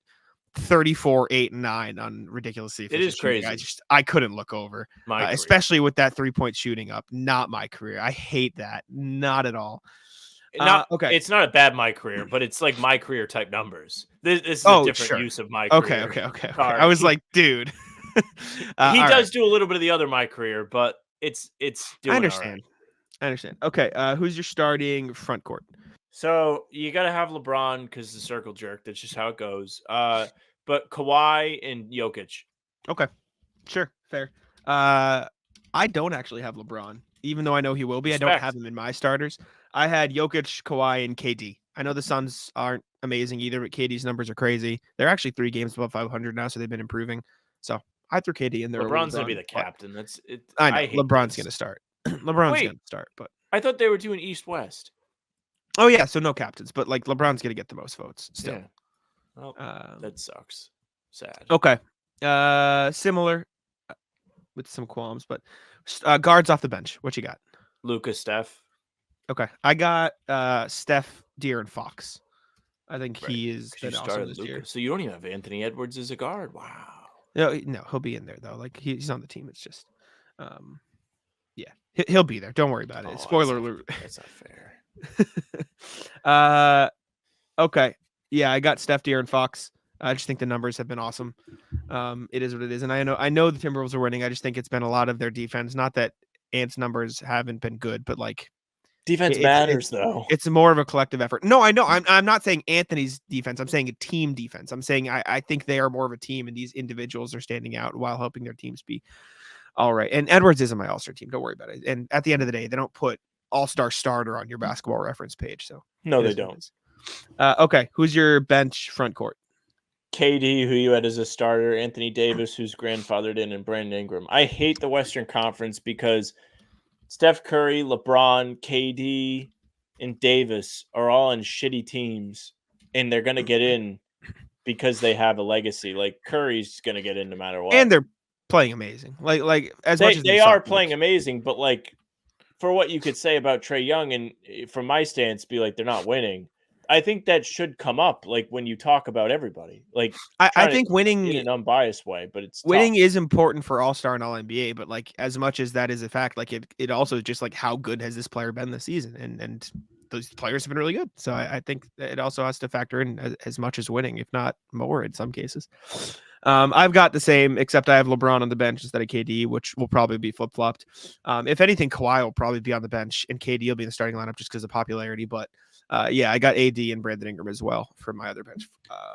34, 8, and 9 on ridiculously It is efficient shooting. crazy. I couldn't look over, My especially with that 3-point shooting up. Not my career. I hate that. Not at all. Okay. It's not a bad my career, but it's like my career type numbers. This is a different use of my career. Okay. Sorry. I was like, dude. He all does right. do a little bit of the other my career, but it's doing I all understand. right. I understand. Okay. Who's your starting front court? So you got to have LeBron because the circle jerk. That's just how it goes. But Kawhi and Jokic. Okay. Sure. Fair. I don't actually have LeBron, even though I know he will be. Respect. I don't have him in my starters. I had Jokic, Kawhi, and KD. I know the Suns aren't amazing either, but KD's numbers are crazy. They're actually 3 games above 500 now, so they've been improving. So I threw KD in there. LeBron's going to be the captain. That's it. I know. hate LeBron's this. going to start. LeBron's Wait. going to start, but I thought they were doing East-West. oh yeah, so no captains, but like LeBron's going to get the most votes still. Yeah. Well, that sucks. Sad. Okay. Similar with some qualms, but guards off the bench. What you got? Luka, Steph. Okay. I got Steph, De'Aaron Fox. I think Right. he is 'Cause you been awesome started this Luka. year. So you don't even have Anthony Edwards as a guard. Wow. No, he'll be in there though. Like he's on the team. It's just, yeah, he'll be there. Don't worry about it. Oh, Spoiler alert. That's not fair. Okay. Yeah, I got Steph, De'Aaron Fox. I just think the numbers have been awesome. It is what it is, and I know the Timberwolves are winning. I just think it's been a lot of their defense. Not that Ant's numbers haven't been good, but like Defense matters, though. it's more of a collective effort. No, I know. I'm not saying Anthony's defense. I'm saying a team defense. I'm saying I think they are more of a team, and these individuals are standing out while helping their teams be all right. And Edwards isn't my all-star team. Don't worry about it. And at the end of the day, they don't put all-star starter on your basketball reference page. So No, they don't. Okay, who's your bench front court? KD, who you had as a starter, Anthony Davis, who's grandfathered in, and Brandon Ingram. I hate the Western Conference because Steph Curry, LeBron, KD, and Davis are all on shitty teams, and they're going to get in because they have a legacy. Like Curry's going to get in no matter what. And they're playing amazing. Like as much as they are playing amazing, but like for what you could say about Trae Young, and from my stance, be like they're not winning. I think that should come up, like when you talk about everybody. Like I think winning in an unbiased way, but it's winning tough. is important for All-Star and All-NBA. But like as much as that is a fact, like it also just like how good has this player been this season, and those players have been really good. So I think it also has to factor in as much as winning, if not more in some cases. I've got the same, except I have LeBron on the bench instead of KD, which will probably be flip-flopped. If anything, Kawhi will probably be on the bench, and KD will be in the starting lineup just because of popularity. But yeah, I got AD and Brandon Ingram as well for my other bench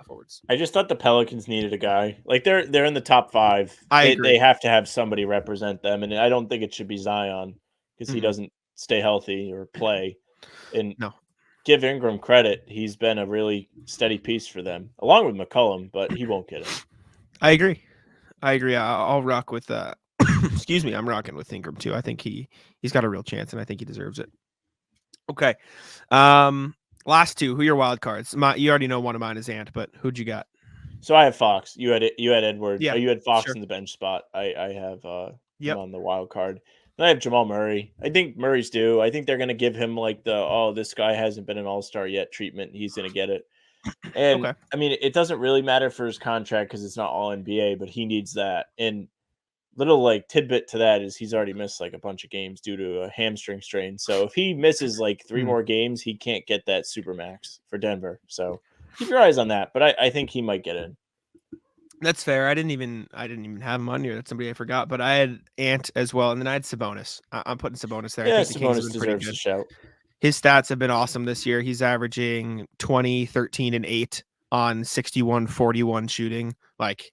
forwards. I just thought the Pelicans needed a guy. Like they're in the top 5. I agree. They have to have somebody represent them, and I don't think it should be Zion because he doesn't stay healthy or play. And no, give Ingram credit; he's been a really steady piece for them, along with McCollum, but he won't get it. I agree. I'll rock with excuse me, I'm rocking with Ingram too. I think he's got a real chance, and I think he deserves it. Okay. Last two. Who are your wild cards? You already know one of mine is Ant, but who'd you got? So I have Fox. You had Edward. Yeah, you had Fox sure. in the bench spot. I have Yep. him on the wild card. Then I have Jamal Murray. I think Murray's due. I think they're going to give him like this guy hasn't been an all-star yet treatment. He's going to get it. And Okay. I mean, it doesn't really matter for his contract because it's not all NBA, but he needs that. And little like tidbit to that is he's already missed like a bunch of games due to a hamstring strain. So if he misses like 3 more games, he can't get that supermax for Denver. So keep your eyes on that. But I think he might get in. That's fair. I didn't even have him on here. That's somebody I forgot. But I had Ant as well, and then I had Sabonis. I'm putting Sabonis there. Yeah, I think the Kings have Sabonis been pretty deserves good. a shout. His stats have been awesome this year. He's averaging 20, 13, and 8 on 61, 41 shooting. Like,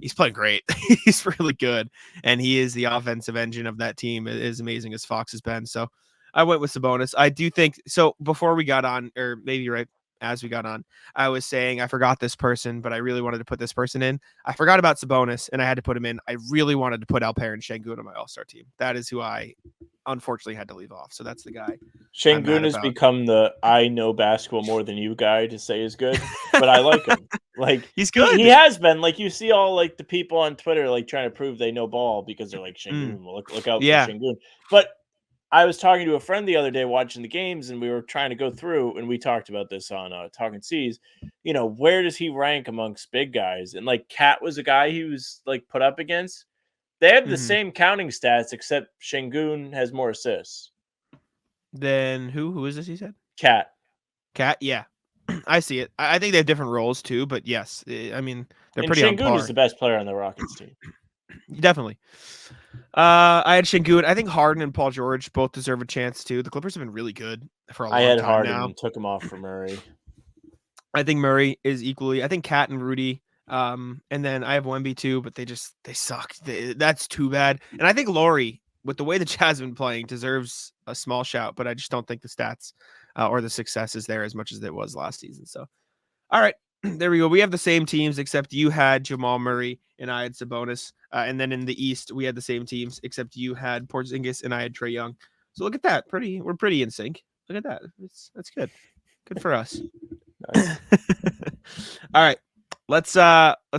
he's playing great. He's really good. And he is the offensive engine of that team, as amazing as Fox has been. So I went with Sabonis. I do think so. Before we got on, or maybe right as we got on, I was saying I forgot this person, but I really wanted to put this person in. I forgot about Sabonis, and I had to put him in. I really wanted to put Alperen Sengun on my All-Star team. That is who I unfortunately had to leave off. So that's the guy. Sengun has become the I know basketball more than you guy to say is good, but I like him. Like he's good. He has been. Like you see all like the people on Twitter like trying to prove they know ball because they're like Sengun. Look out for Sengun. But I was talking to a friend the other day watching the games, and we were trying to go through, and we talked about this on Talking C's. You know, where does he rank amongst big guys? And like Cat was a guy he was like put up against. They have the same counting stats, except Sengun has more assists. Then who is this? He said Cat. Yeah, I see it. I think they have different roles too, but yes, I mean they're pretty on par. Sengun is the best player on the Rockets team. Definitely. I had Sengun. I think Harden and Paul George both deserve a chance too. The Clippers have been really good for a long time now. I had Harden and took him off for Murray. I think Murray is equally. I think Cat and Rudy. And then I have Wemby too, but they suck. That's too bad. And I think Laurie, with the way the Jazz have been playing, deserves a small shout, but I just don't think the stats or the success is there as much as it was last season. So, all right. There we go. We have the same teams, except you had Jamal Murray and I had Sabonis. And then in the East, we had the same teams, except you had Porzingis and I had Trae Young. So look at that. We're pretty in sync. Look at that. That's good. Good for us. Nice. All right. Let's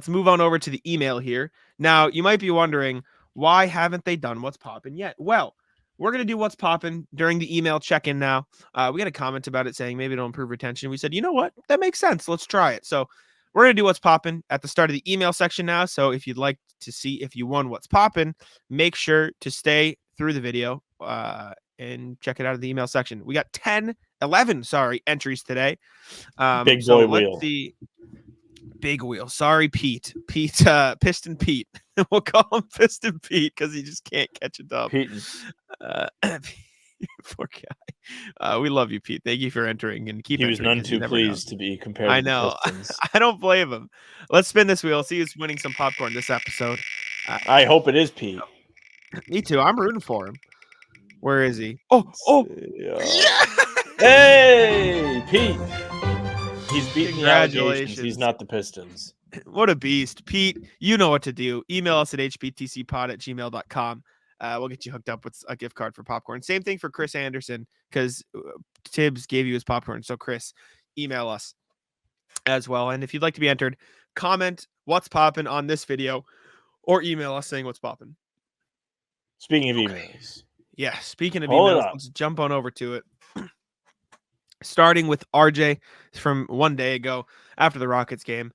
move on over to the email here. Now, you might be wondering, why haven't they done What's Poppin' yet? Well, we're going to do what's popping during the email check-in now. We got a comment about it saying maybe it'll improve retention. We said, you know what? That makes sense. Let's try it. So we're going to do what's popping at the start of the email section now. So if you'd like to see if you won what's popping, make sure to stay through the video and check it out of the email section. We got 11 entries today. Big so boy let's wheel. see. Big wheel. Sorry, Pete. Piston Pete. We'll call him Piston Pete because he just can't catch a dub. Pete. Poor guy. We love you, Pete. Thank you for entering and keep. He was entering none 'cause you too never know. pleased to be compared I to the know. Pistons. I don't blame him. Let's spin this wheel. See who's winning some popcorn this episode. I hope it is Pete. Me too. I'm rooting for him. Where is he? Oh, Yeah. Hey, Pete. He's beating the allegations. Congratulations. He's not the Pistons. What a beast. Pete, you know what to do. Email us at hbtcpod@gmail.com. We'll get you hooked up with a gift card for popcorn. Same thing for Chris Anderson because Tibbs gave you his popcorn. So, Chris, email us as well. And if you'd like to be entered, comment what's popping on this video or email us saying what's popping. Speaking of emails. Yeah, speaking of Hold it emails, up. let's jump on over to it. Starting with RJ from one day ago after the Rockets game.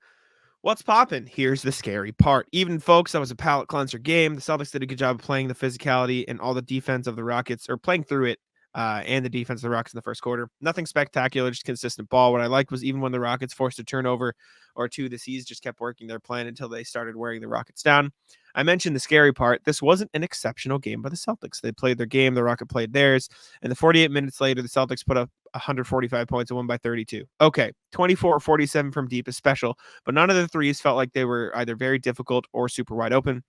What's poppin'? Here's the scary part. Even, folks, that was a palate cleanser game. The Celtics did a good job of playing the physicality and all the defense of the Rockets, or playing through it, and the defense of the Rockets in the first quarter. Nothing spectacular, just consistent ball. What I liked was even when the Rockets forced a turnover or two, the C's just kept working their plan until they started wearing the Rockets down. I mentioned the scary part. This wasn't an exceptional game by the Celtics. They played their game, the Rocket played theirs, and the 48 minutes later, the Celtics put up 145 points and won by 32. Okay, 24-47 from deep is special, but none of the threes felt like they were either very difficult or super wide open.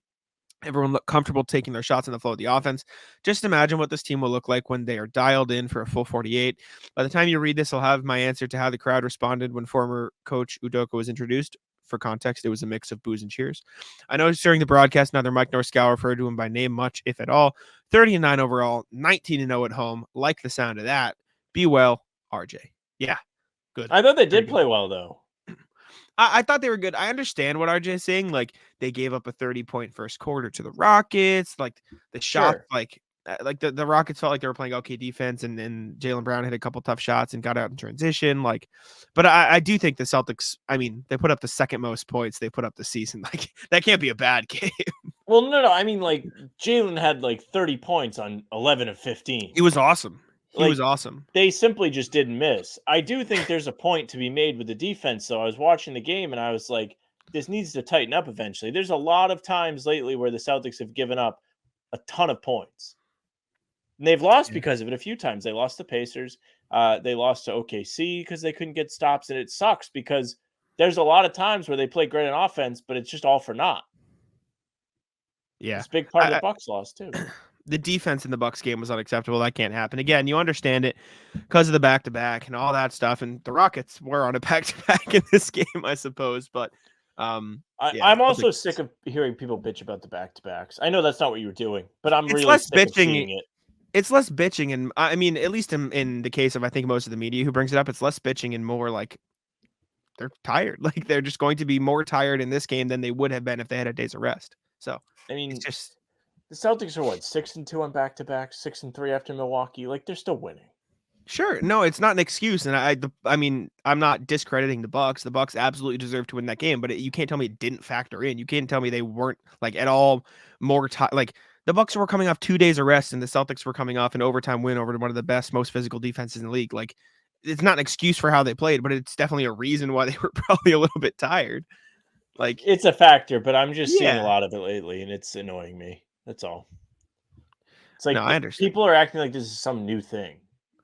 Everyone looked comfortable taking their shots on the flow of the offense. Just imagine what this team will look like when they are dialed in for a full 48. By the time you read this, I'll have my answer to how the crowd responded when former coach Udoka was introduced. For context, it was a mix of boos and cheers. I noticed during the broadcast, neither Mike nor Scow referred to him by name much, if at all. 30-9 overall, 19-0 at home. Like the sound of that. Be well, RJ. Yeah, good. I thought they did Pretty play good. well, though. I thought they were good. I understand what RJ is saying. Like, they gave up a 30-point first quarter to the Rockets. Like, the shot, Sure. like the Rockets felt like they were playing okay defense, and Jaylen Brown hit a couple tough shots and got out in transition. Like, but I do think the Celtics, I mean, they put up the second most points they put up this season. Like, that can't be a bad game. Well, no. I mean, like, Jaylen had like 30 points on 11 of 15. He was awesome. He Like, was awesome. They simply just didn't miss. I do think there's a point to be made with the defense, though. I was watching the game and I was like, this needs to tighten up eventually. There's a lot of times lately where the Celtics have given up a ton of points. And they've lost because of it a few times. They lost to Pacers. They lost to OKC because they couldn't get stops. And it sucks because there's a lot of times where they play great on offense, but it's just all for naught. Yeah. It's a big part of the Bucks loss, too. The defense in the Bucks game was unacceptable. That can't happen. Again, you understand it because of the back-to-back and all that stuff. And the Rockets were on a back-to-back in this game, I suppose. But I'm also sick of hearing people bitch about the back-to-backs. I know that's not what you were doing, but I'm really sick of seeing it. It's less bitching, and I mean, at least in the case of, I think, most of the media who brings it up, it's less bitching and more like they're tired. Like, they're just going to be more tired in this game than they would have been if they had a day's of rest. So, I mean, it's just... The Celtics are what, 6-2 on back-to-back, 6-3 after Milwaukee. Like, they're still winning. Sure. No, it's not an excuse. And I mean, I'm not discrediting the Bucks. The Bucks absolutely deserve to win that game, but you can't tell me it didn't factor in. You can't tell me they weren't like at all more like the Bucks were coming off 2 days of rest and the Celtics were coming off an overtime win over one of the best, most physical defenses in the league. Like, it's not an excuse for how they played, but it's definitely a reason why they were probably a little bit tired. Like, it's a factor, but I'm just seeing a lot of it lately and it's annoying me. That's all. It's like, no, I understand. People are acting like this is some new thing.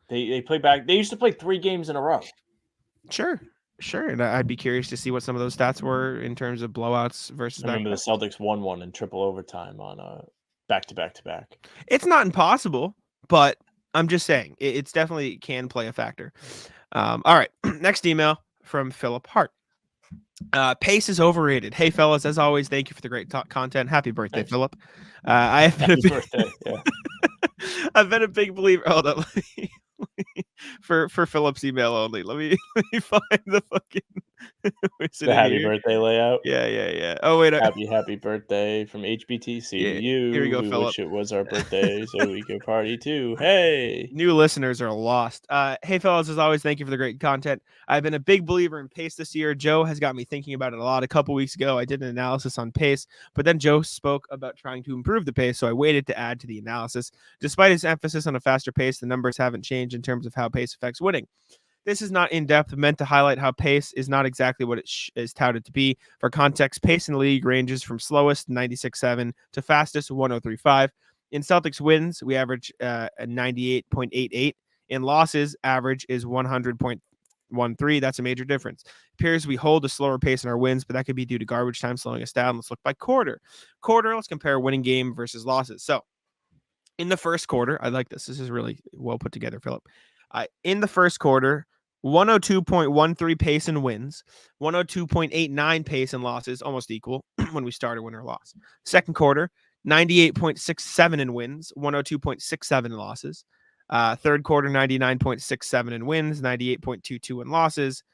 They play back. They used to play 3 games in a row. Sure. And I'd be curious to see what some of those stats were in terms of blowouts versus I remember the Celtics won one in triple overtime on back-to-back. It's not impossible, but I'm just saying it's definitely can play a factor. All right. Next email from Philip Hart. Pace is overrated. Hey, fellas, as always, thank you for the great content. Happy birthday, Thanks. Philip. I have been Happy birthday. Yeah. I've been a big believer. Hold on. For Philip's email only. Let me find the fucking We sit The in happy here. birthday layout. Yeah. Oh, wait. Happy birthday from HBTC to Yeah, you. here we go, We Philip. wish it was our birthday so we could party too. Hey. New listeners are lost. Hey, fellas, as always, thank you for the great content. I've been a big believer in pace this year. Joe has got me thinking about it a lot. A couple weeks ago, I did an analysis on pace, but then Joe spoke about trying to improve the pace, so I waited to add to the analysis. Despite his emphasis on a faster pace, the numbers haven't changed in terms of how pace affects winning. This is not in depth, meant to highlight how pace is not exactly what it is touted to be. For context, pace in the league ranges from slowest 96.7 to fastest 103.5. In Celtics wins, we average a 98.88. In losses, average is 100.13. That's a major difference. It appears we hold a slower pace in our wins, but that could be due to garbage time slowing us down. Let's look by quarter. Let's compare winning game versus losses. So in the first quarter, I like this. This is really well put together, Philip. In the first quarter, 102.13 pace in wins, 102.89 pace in losses, almost equal when we start a win or loss. Second quarter, 98.67 in wins, 102.67 in losses. Third quarter, 99.67 in wins, 98.22 in losses.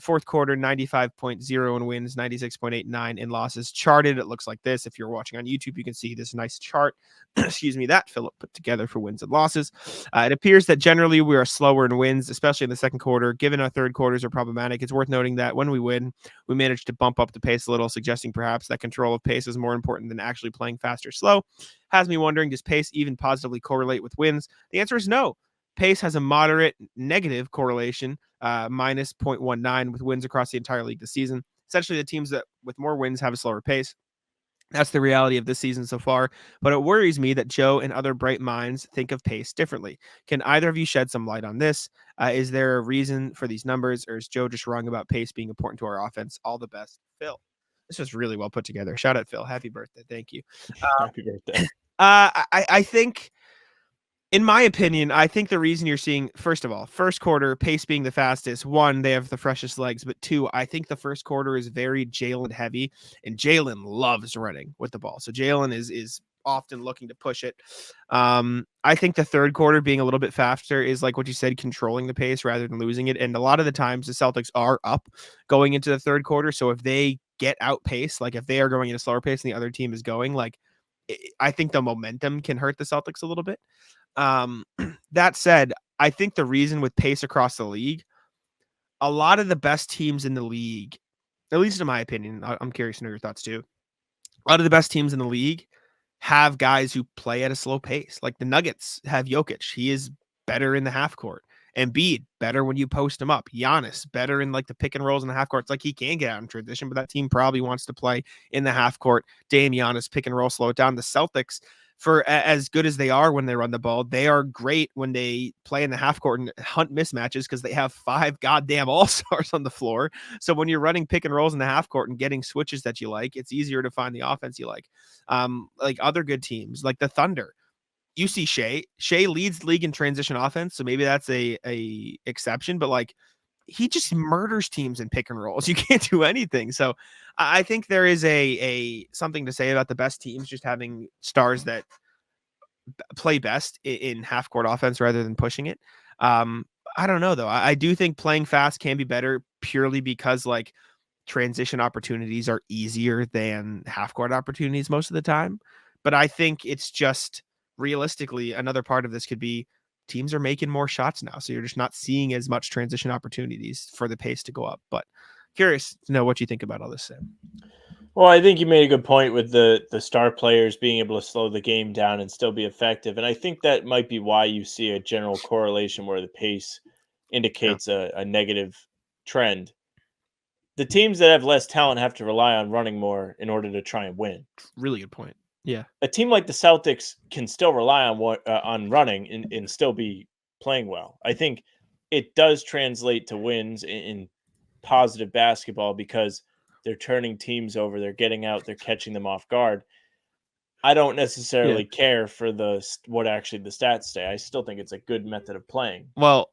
Fourth quarter, 95.0 in wins, 96.89 in losses. Charted, it looks like this. If you're watching on YouTube, you can see this nice chart. Excuse me, that Philip put together for wins and losses. It appears that generally we are slower in wins, especially in the second quarter. Given our third quarters are problematic, it's worth noting that when we win, we manage to bump up the pace a little, suggesting perhaps that control of pace is more important than actually playing fast or slow. Has me wondering, does pace even positively correlate with wins? The answer is no. Pace has a moderate negative correlation, minus 0.19 with wins across the entire league this season. Essentially, the teams that with more wins have a slower pace. That's the reality of this season so far, but it worries me that Joe and other bright minds think of pace differently. Can either of you shed some light on this? Is there a reason for these numbers, or is Joe just wrong about pace being important to our offense? All the best, Phil. This was really well put together. Shout out, Phil. Happy birthday. Thank you. Happy birthday. I think, in my opinion, I think the reason you're seeing, first of all, first quarter pace being the fastest, one, they have the freshest legs, but two, I think the first quarter is very Jalen heavy, and Jalen loves running with the ball. So Jalen is often looking to push it. I think the third quarter being a little bit faster is like what you said, controlling the pace rather than losing it. And a lot of the times the Celtics are up going into the third quarter. So if they get outpaced, like if they are going at a slower pace and the other team is going, like I think the momentum can hurt the Celtics a little bit. That said, I think the reason with pace across the league, a lot of the best teams in the league, at least in my opinion, I'm curious to know your thoughts too. A lot of the best teams in the league have guys who play at a slow pace. Like the Nuggets have Jokic. He is better in the half court. Embiid, better when you post him up. Giannis, better in like the pick and rolls in the half court. It's like he can get out in transition, but that team probably wants to play in the half court. Dame Giannis, pick and roll, slow it down. The Celtics, for as good as they are when they run the ball, they are great when they play in the half court and hunt mismatches because they have 5 goddamn all-stars on the floor. So when you're running pick and rolls in the half court and getting switches that you like, it's easier to find the offense you like. Like other good teams, like the Thunder. You see Shea leads the league in transition offense, so maybe that's a exception, but like he just murders teams in pick and rolls. You can't do anything. So I think there is a something to say about the best teams just having stars that play best in half court offense rather than pushing it. I don't know though. I do think playing fast can be better purely because like transition opportunities are easier than half court opportunities most of the time. But I think it's just realistically another part of this could be teams are making more shots now. So you're just not seeing as much transition opportunities for the pace to go up. But curious to know what you think about all this, Sam. Well, I think you made a good point with the star players being able to slow the game down and still be effective. And I think that might be why you see a general correlation where the pace indicates a negative trend. The teams that have less talent have to rely on running more in order to try and win. Really good point. Yeah. A team like the Celtics can still rely on running and still be playing well. I think it does translate to wins in positive basketball because they're turning teams over, they're getting out, they're catching them off guard. I don't necessarily care for what actually the stats say. I still think it's a good method of playing. Well,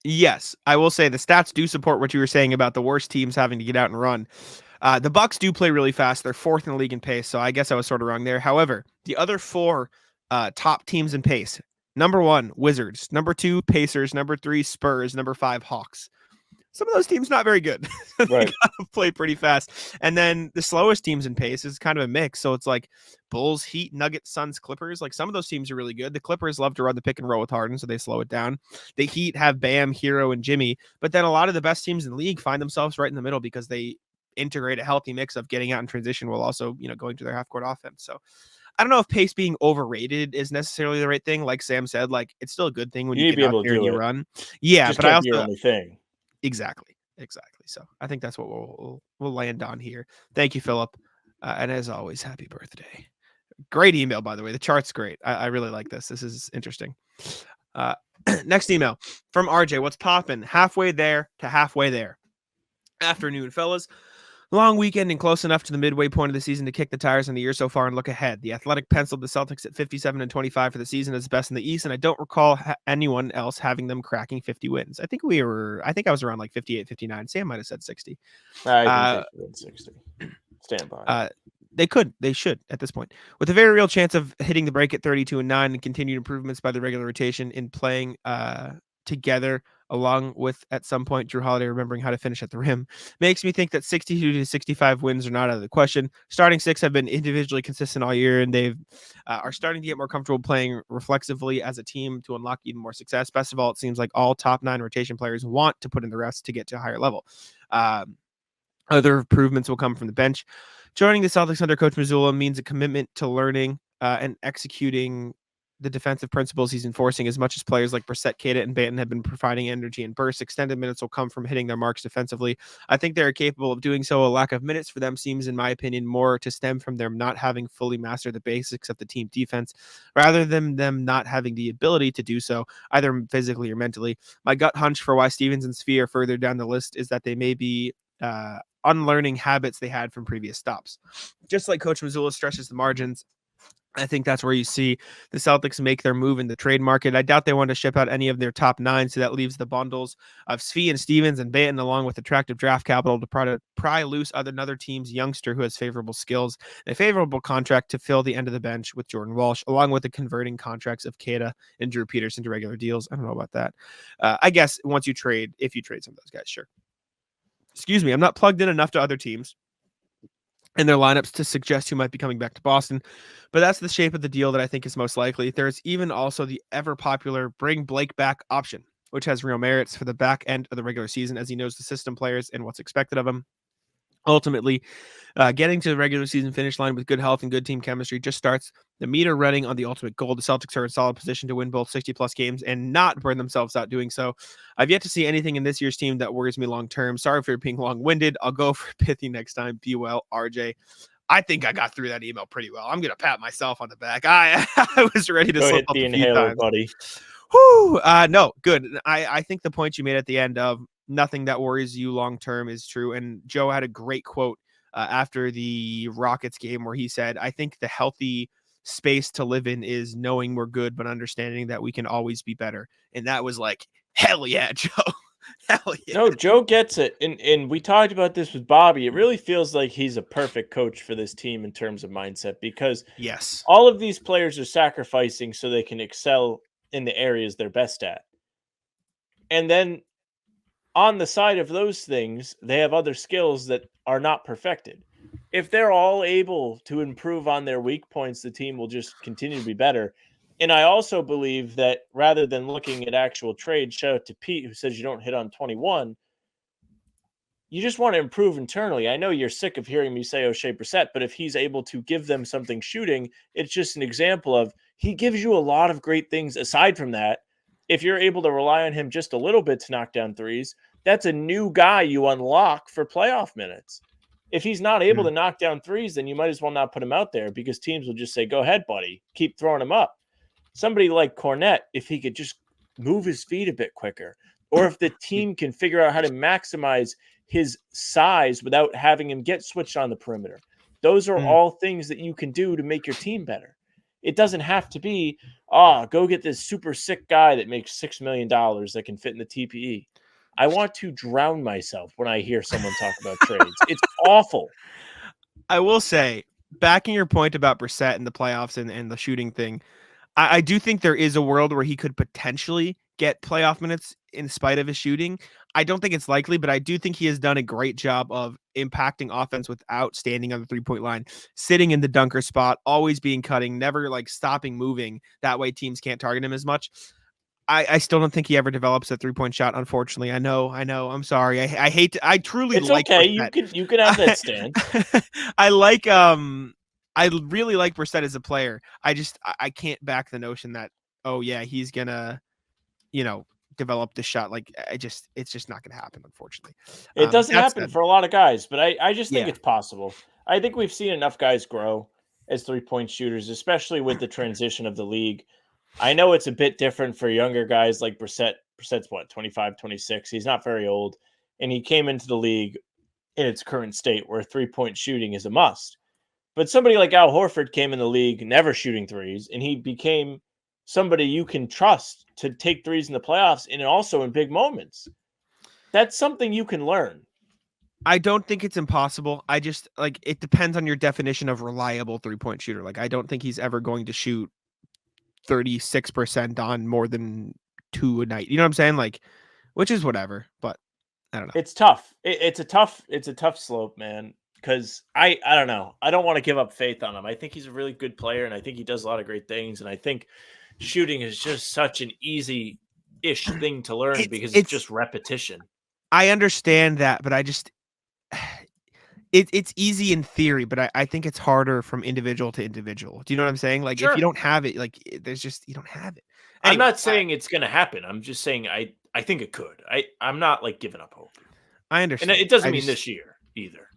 yes, I will say the stats do support what you were saying about the worst teams having to get out and run. The Bucks do play really fast. They're 4th in the league in pace, so I guess I was sort of wrong there. However, the other 4 top teams in pace: number 1, Wizards; number 2, Pacers; number 3, Spurs; number 5, Hawks. some of those teams not very good. They Right. gotta play pretty fast. And then the slowest teams in pace is kind of a mix. So it's like Bulls, Heat, Nuggets, Suns, Clippers. Like some of those teams are really good. The Clippers love to run the pick and roll with Harden, so they slow it down. The Heat have Bam, Hero, and Jimmy. But then a lot of the best teams in the league find themselves right in the middle because they integrate a healthy mix of getting out in transition while also, going to their half court offense. So I don't know if pace being overrated is necessarily the right thing. Like Sam said, like it's still a good thing when You you need to get be out able to there and do you it. run. Yeah, Just but I can't be your also only thing. exactly. So I think that's what we'll land on here. Thank you, Philip, and as always, happy birthday. Great email, by the way. The chart's great. I really like this. This is interesting. Next email from RJ. What's poppin'? Halfway there to halfway there. Afternoon, fellas. Long weekend and close enough to the midway point of the season to kick the tires on the year so far and look ahead. The Athletic penciled the Celtics at 57-25 for the season as best in the East, and I don't recall anyone else having them cracking 50 wins. I think I was around like 58, 59. Sam might have said 60. I think they should win 60. Stand by. They should at this point, with a very real chance of hitting the break at 32-9 and continued improvements by the regular rotation in playing together, along with at some point Drew Holiday remembering how to finish at the rim. Makes me think that 62 to 65 wins are not out of the question. Starting six have been individually consistent all year, and they've are starting to get more comfortable playing reflexively as a team to unlock even more success. Best of all, it seems like all top 9 rotation players want to put in the rest to get to a higher level. Other improvements will come from the bench. Joining the Celtics under Coach Mazzulla means a commitment to learning and executing the defensive principles he's enforcing, as much as players like Brissett, Keita, and Banton have been providing energy and bursts. Extended minutes will come from hitting their marks defensively. I think they're capable of doing so. A lack of minutes for them seems, in my opinion, more to stem from them not having fully mastered the basics of the team defense, rather than them not having the ability to do so, either physically or mentally. My gut hunch for why Stevens and Svi are further down the list is that they may be unlearning habits they had from previous stops. Just like Coach Mazzulla stretches the margins, I think that's where you see the Celtics make their move in the trade market. I doubt they want to ship out any of their top 9, so that leaves the bundles of Svi and Stevens and Banton, along with attractive draft capital to pry loose another team's youngster who has favorable skills and a favorable contract to fill the end of the bench with Jordan Walsh, along with the converting contracts of Keita and Drew Peters into regular deals. I don't know about that. I guess if you trade some of those guys, sure. Excuse me, I'm not plugged in enough to other teams and their lineups to suggest who might be coming back to Boston, but that's the shape of the deal that I think is most likely. There's even also the ever popular bring Blake back option, which has real merits for the back end of the regular season, as he knows the system players and what's expected of him. Ultimately, getting to the regular season finish line with good health and good team chemistry just starts the meter running on the ultimate goal. The Celtics are in solid position to win both 60-plus games and not burn themselves out doing so. I've yet to see anything in this year's team that worries me long-term. Sorry for being long-winded. I'll go for pithy next time. Be well, RJ. I think I got through that email pretty well. I'm going to pat myself on the back. I was ready to Go slip hit up the a few inhaler, times. buddy. Whew, no, good. I think the point you made at the end of nothing that worries you long-term is true. And Joe had a great quote after the Rockets game where he said, I think the healthy space to live in is knowing we're good, but understanding that we can always be better. And that was like, hell yeah, Joe. Hell yeah. No, Joe gets it. And we talked about this with Bobby. It really feels like he's a perfect coach for this team in terms of mindset, because Yes. all of these players are sacrificing so they can excel in the areas they're best at. And then on the side of those things, they have other skills that are not perfected. If they're all able to improve on their weak points, the team will just continue to be better. And I also believe that rather than looking at actual trades, shout out to Pete, who says you don't hit on 21. You just want to improve internally. I know you're sick of hearing me say O'Shea Brissett, but if he's able to give them something shooting, it's just an example of he gives you a lot of great things aside from that. If you're able to rely on him just a little bit to knock down threes, that's a new guy you unlock for playoff minutes. If he's not able to knock down threes, then you might as well not put him out there, because teams will just say, go ahead, buddy, keep throwing him up. Somebody like Cornette, if he could just move his feet a bit quicker, or if the team can figure out how to maximize his size without having him get switched on the perimeter. Those are all things that you can do to make your team better. It doesn't have to be, go get this super sick guy that makes $6 million that can fit in the TPE. I want to drown myself when I hear someone talk about trades. It's awful. I will say, backing your point about Brissett and the playoffs and the shooting thing, I do think there is a world where he could potentially get playoff minutes in spite of his shooting. I don't think it's likely, but I do think he has done a great job of impacting offense without standing on the 3-point line, sitting in the dunker spot, always being cutting, never like stopping moving. That way teams can't target him as much. I still don't think he ever develops a 3-point shot. Unfortunately, I know. I'm sorry. I hate to, I truly It's like okay. Brissett. You can have that stance. I really like Brissett as a player. I can't back the notion that, oh yeah, he's gonna, develop the shot. Like it's just not gonna happen, unfortunately. It doesn't happen for a lot of guys, but I just think Yeah. it's possible. I think we've seen enough guys grow as 3-point shooters, especially with the transition of the league. I know it's a bit different for younger guys like Brissett. Brissett's what, 25, 26. He's not very old. And he came into the league in its current state where 3-point shooting is a must. But somebody like Al Horford came in the league never shooting threes, and he became somebody you can trust to take threes in the playoffs and also in big moments. That's something you can learn. I don't think it's impossible. I just it depends on your definition of reliable 3-point shooter. Like I don't think he's ever going to shoot 36% on more than 2 a night. You know what I'm saying? Like, which is whatever, but I don't know. It's tough. It's a tough slope, man. Because I don't know. I don't want to give up faith on him. I think he's a really good player, and I think he does a lot of great things. And I think shooting is just such an easy-ish thing to learn because it's just repetition. I understand that, but I just it's easy in theory, but I think it's harder from individual to individual. Do you know what I'm saying? Like Sure. if you don't have it, like there's just you don't have it. Anyway, I'm not I- saying it's going to happen. I'm just saying I think it could. I'm not like giving up hope. I understand. And it doesn't mean this year either.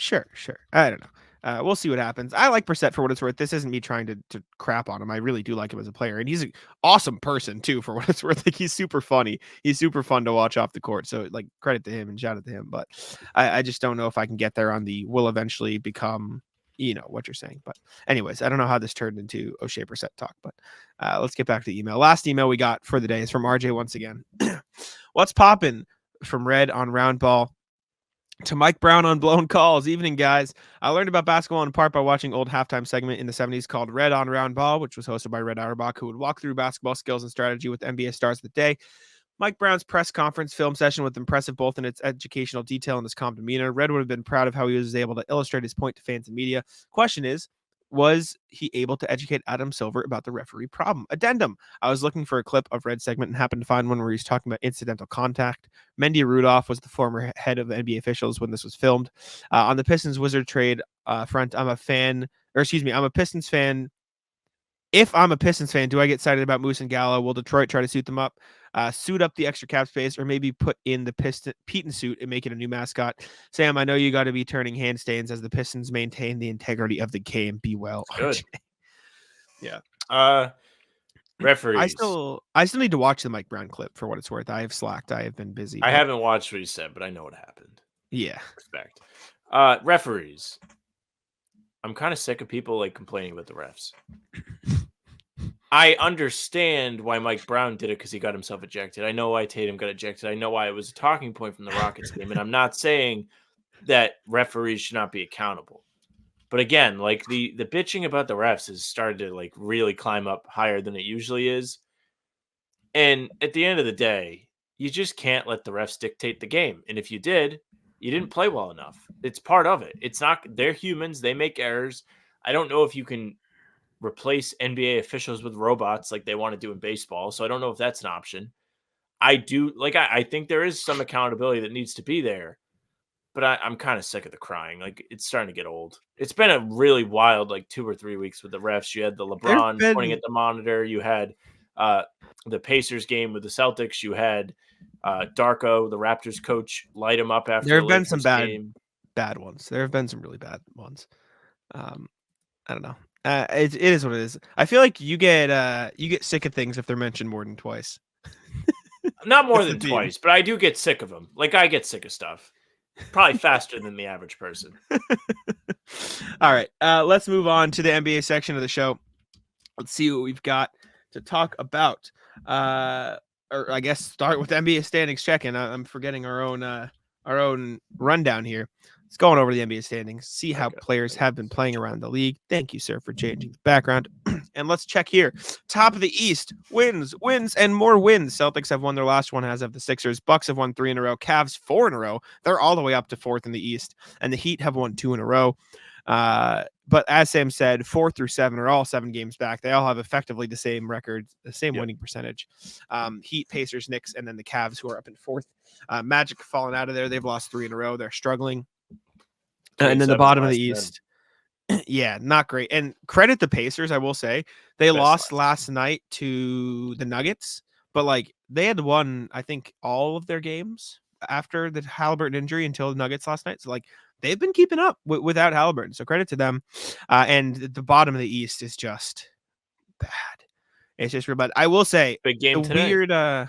Sure. I don't know. We'll see what happens. I like Brissett for what it's worth. This isn't me trying to crap on him. I really do like him as a player, and he's an awesome person too. For what it's worth, like he's super funny. He's super fun to watch off the court. So like credit to him and shout out to him. But I just don't know if I can get there on the will eventually become, what you're saying. But anyways, I don't know how this turned into O'Shea Brissett talk. But let's get back to the email. Last email we got for the day is from RJ once again. What's poppin' from Red on Round Ball to Mike Brown on blown calls. Evening, guys. I learned about basketball in part by watching old halftime segment in the 70s called Red on Round Ball, which was hosted by Red Auerbach, who would walk through basketball skills and strategy with NBA stars of the day. Mike Brown's press conference film session was impressive both in its educational detail and his calm demeanor. Red would have been proud of how he was able to illustrate his point to fans and media. Question is, was he able to educate Adam Silver about the referee problem? Addendum. I was looking for a clip of Red segment and happened to find one where he's talking about incidental contact. Mendy Rudolph was the former head of NBA officials when this was filmed. On the Pistons Wizard trade front, I'm a Pistons fan. If I'm a Pistons fan, do I get excited about Moose and Gallo? Will Detroit try to suit them up, suit up the extra cap space, or maybe put in the Peyton suit and make it a new mascot? Sam, I know you got to be turning handstands as the Pistons maintain the integrity of the game. Be well. Good. Yeah. Referees. I still need to watch the Mike Brown clip for what it's worth. I have slacked. I have been busy. I haven't watched what he said, but I know what happened. Yeah. Respect. Referees. I'm kind of sick of people like complaining about the refs. I understand why Mike Brown did it because he got himself ejected. I know why Tatum got ejected. I know why it was a talking point from the Rockets game. And I'm not saying that referees should not be accountable. But again, like the bitching about the refs has started to like really climb up higher than it usually is. And at the end of the day, you just can't let the refs dictate the game. And if you did, you didn't play well enough. It's part of it. It's not, they're humans. They make errors. I don't know if you can replace NBA officials with robots like they want to do in baseball. So I don't know if that's an option. I think there is some accountability that needs to be there, but I'm kind of sick of the crying. Like it's starting to get old. It's been a really wild, 2 or 3 weeks with the refs. You had the LeBron pointing at the monitor. You had the Pacers game with the Celtics. You had Darko, the Raptors coach, light him up after there have been some game. bad ones. There have been some really bad ones. I don't know. It is what it is. I feel like you get sick of things if they're mentioned more than twice. Not more than twice, but I do get sick of them. Like I get sick of stuff. Probably faster than the average person. All right. Let's move on to the NBA section of the show. Let's see what we've got to talk about. Or I guess start with NBA standings check-in. I'm forgetting our own rundown here. It's going over the NBA standings. See how Okay. players have been playing around the league. Thank you, sir, for changing the background. And let's check here. Top of the East, wins, and more wins. Celtics have won their last one, as of the Sixers. Bucks have won 3 in a row. Cavs 4 in a row. They're all the way up to 4th in the East. And the Heat have won 2 in a row. But as Sam said, 4 through 7 are all 7 games back. They all have effectively the same record, the same winning percentage. Heat, Pacers, Knicks, and then the Cavs, who are up in 4th. Magic fallen out of there. They've lost 3 in a row. They're struggling. And then the bottom of the East. Yeah, not great. And credit the Pacers, I will say. They lost last night to the Nuggets, but like they had won, I think, all of their games after the Halliburton injury until the Nuggets last night. So like they've been keeping up without Halliburton. So credit to them. And the bottom of the East is just bad. It's just real bad. I will say, big game the today. weird.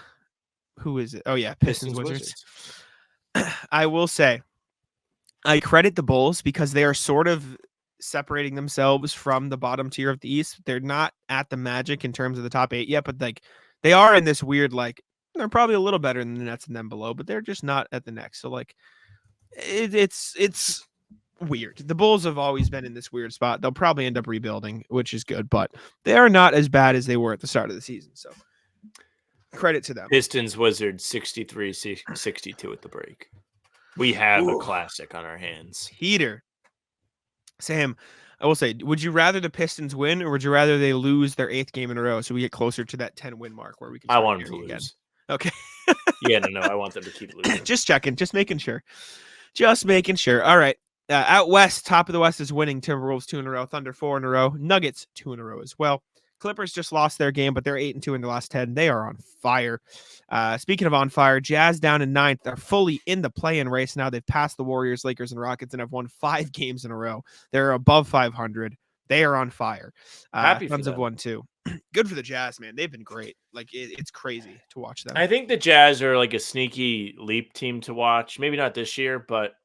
Who is it? Oh yeah, Pistons Wizards. I will say, I credit the Bulls because they are sort of separating themselves from the bottom tier of the East. They're not at the Magic in terms of the top 8 yet, but like they are in this weird, like they're probably a little better than the Nets and them below, but they're just not at the next. So like it's weird. The Bulls have always been in this weird spot. They'll probably end up rebuilding, which is good, but they are not as bad as they were at the start of the season. So credit to them. Pistons Wizards 63-62 at the break. We have a classic on our hands. Heater. Sam, I will say, would you rather the Pistons win or would you rather they lose their 8th game in a row so we get closer to that 10-win mark where we can? I want them to lose. Again? Okay. Yeah, no, I want them to keep losing. Just checking, just making sure. All right. Out west, top of the West is winning. Timberwolves 2 in a row, Thunder 4 in a row, Nuggets 2 in a row as well. Clippers just lost their game, but they're 8-2 in the last 10. They are on fire. Speaking of on fire, Jazz down in 9th. They're fully in the play-in race now. They've passed the Warriors, Lakers, and Rockets and have won 5 games in a row. They're above 500. They are on fire. Happy for Suns them. have won 2. Good for the Jazz, man. They've been great. Like it's crazy to watch them. I think the Jazz are like a sneaky leap team to watch. Maybe not this year, but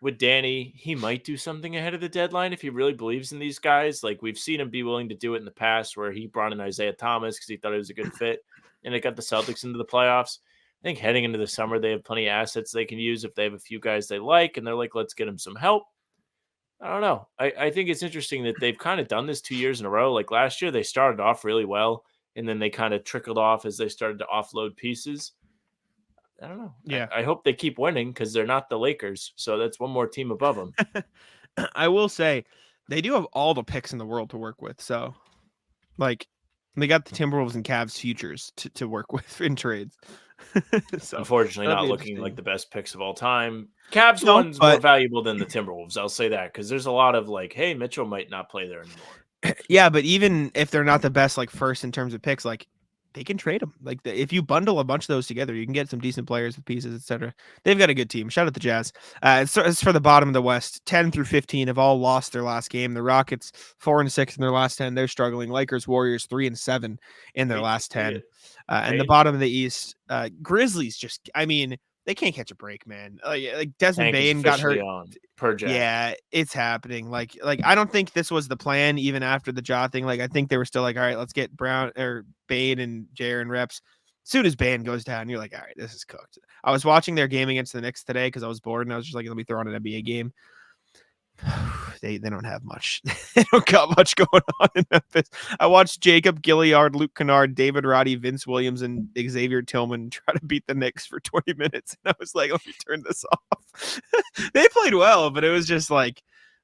with Danny, he might do something ahead of the deadline if he really believes in these guys. Like we've seen him be willing to do it in the past where he brought in Isaiah Thomas because he thought it was a good fit and it got the Celtics into the playoffs. I think heading into the summer, they have plenty of assets they can use if they have a few guys they like and they're like, let's get him some help. I don't know. I think it's interesting that they've kind of done this 2 years in a row. Like last year, they started off really well and then they kind of trickled off as they started to offload pieces. I don't know. Yeah. I hope they keep winning because they're not the Lakers. So that's one more team above them. I will say they do have all the picks in the world to work with. So, like, they got the Timberwolves and Cavs futures to work with in trades. So, unfortunately, not looking like the best picks of all time. Cavs one's but more valuable than the Timberwolves. I'll say that because there's a lot of like, hey, Mitchell might not play there anymore. Yeah, but even if they're not the best, like first in terms of picks, like they can trade them. Like if you bundle a bunch of those together, you can get some decent players with pieces, etc. They've got a good team. Shout out the Jazz. As for the bottom of the West, 10 through 15 have all lost their last game. The Rockets 4-6 in their last 10. They're struggling. Lakers, Warriors 3-7 in their last 10. And the bottom of the East, Grizzlies just, I mean, they can't catch a break, man. Like Desmond Bain got hurt. Yeah, it's happening. Like I don't think this was the plan even after the Ja thing. Like I think they were still like, all right, let's get Bain and Jaren reps. As soon as Bain goes down, you're like, all right, this is cooked. I was watching their game against the Knicks today because I was bored and I was just like, let me throw on an NBA game. They don't have much. They don't got much going on in Memphis. I watched Jacob Gilliard, Luke Kennard, David Roddy, Vince Williams, and Xavier Tillman try to beat the Knicks for 20 minutes. And I was like, let me turn this off. They played well, but it was just like,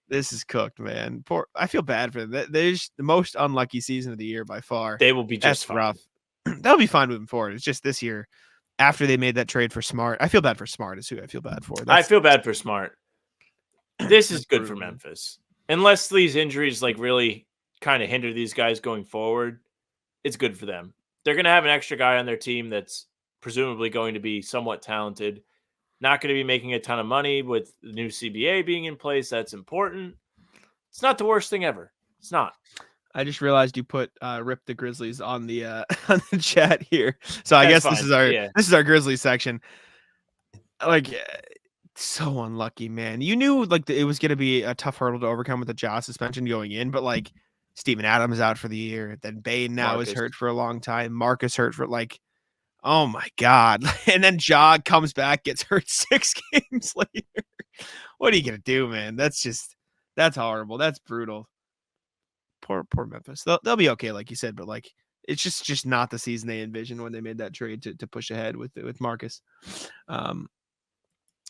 this is cooked, man. I feel bad for them. They're the most unlucky season of the year by far. They will be just fine. Rough. They'll be fine moving forward. It's just this year, after they made that trade for Smart, I feel bad for Smart is who I feel bad for. I feel bad for Smart. This is good for Memphis. Unless these injuries like really kind of hinder these guys going forward, it's good for them. They're going to have an extra guy on their team that's presumably going to be somewhat talented. Not going to be making a ton of money with the new CBA being in place. That's important. It's not the worst thing ever. It's not. I just realized you put "Rip the Grizzlies" on the on the chat here, so I guess this is our Grizzlies section. Like, so unlucky, man. You knew like it was going to be a tough hurdle to overcome with the Ja suspension going in, but like Steven Adams out for the year, then Bain now is hurt for a long time. Marcus hurt for like Oh my God. And then Ja comes back, gets hurt 6 games later. What are you going to do, man? That's horrible. That's brutal. Poor Memphis. They'll be okay, like you said, but like it's just not the season they envisioned when they made that trade to push ahead with Marcus.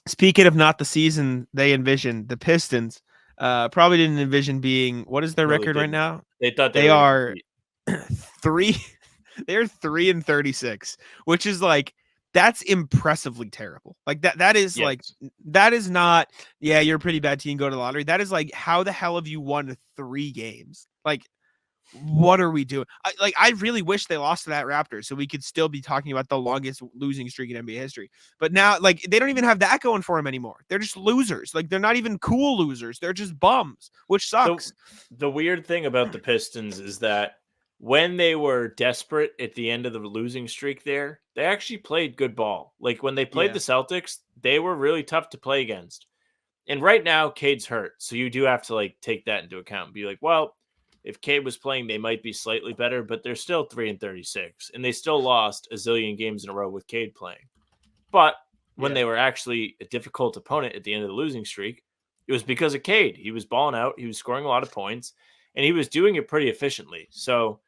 Speaking of not the season they envisioned, the Pistons probably didn't envision being, what is their Really record right didn't. now? They thought They were gonna are compete. 3 they're 3-36, which is like that's impressively terrible. Like that is like Yes. that is not, yeah, you're a pretty bad team, go to the lottery. That is like, how the hell have you won 3 games? Like, what are we doing? I really wish they lost to that Raptors so we could still be talking about the longest losing streak in NBA history. But now, like, they don't even have that going for them anymore. They're just losers. Like, they're not even cool losers. They're just bums, which sucks. The weird thing about the Pistons is that when they were desperate at the end of the losing streak there, they actually played good ball. Like when they played Yeah. the Celtics, they were really tough to play against. And right now, Cade's hurt. So you do have to like take that into account and be like, well, if Cade was playing, they might be slightly better, but they're still 3-36. And they still lost a zillion games in a row with Cade playing. But when they were actually a difficult opponent at the end of the losing streak, it was because of Cade. He was balling out, he was scoring a lot of points, and he was doing it pretty efficiently. So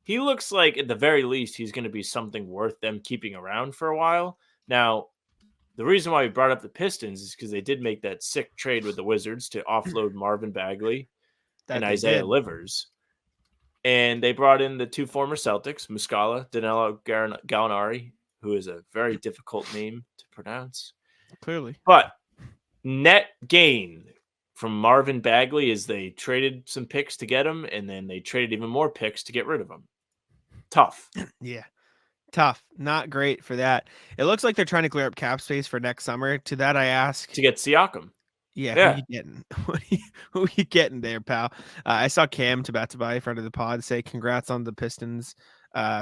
he looks like, at the very least, he's going to be something worth them keeping around for a while. Now, the reason why we brought up the Pistons is because they did make that sick trade with the Wizards to offload Marvin Bagley and That they Isaiah did. Livers. And they brought in the 2 former Celtics, Muscala, Danilo Gallinari, who is a very difficult name to pronounce. Clearly. But net gain from Marvin Bagley is they traded some picks to get him, and then they traded even more picks to get rid of him. Tough. Yeah. Tough. Not great for that. It looks like they're trying to clear up cap space for next summer. To that, I ask, To get Siakam. yeah, Yeah. who you getting? Who you getting there, pal? I saw Cam Tabatabai, friend of the pod, say congrats on the Pistons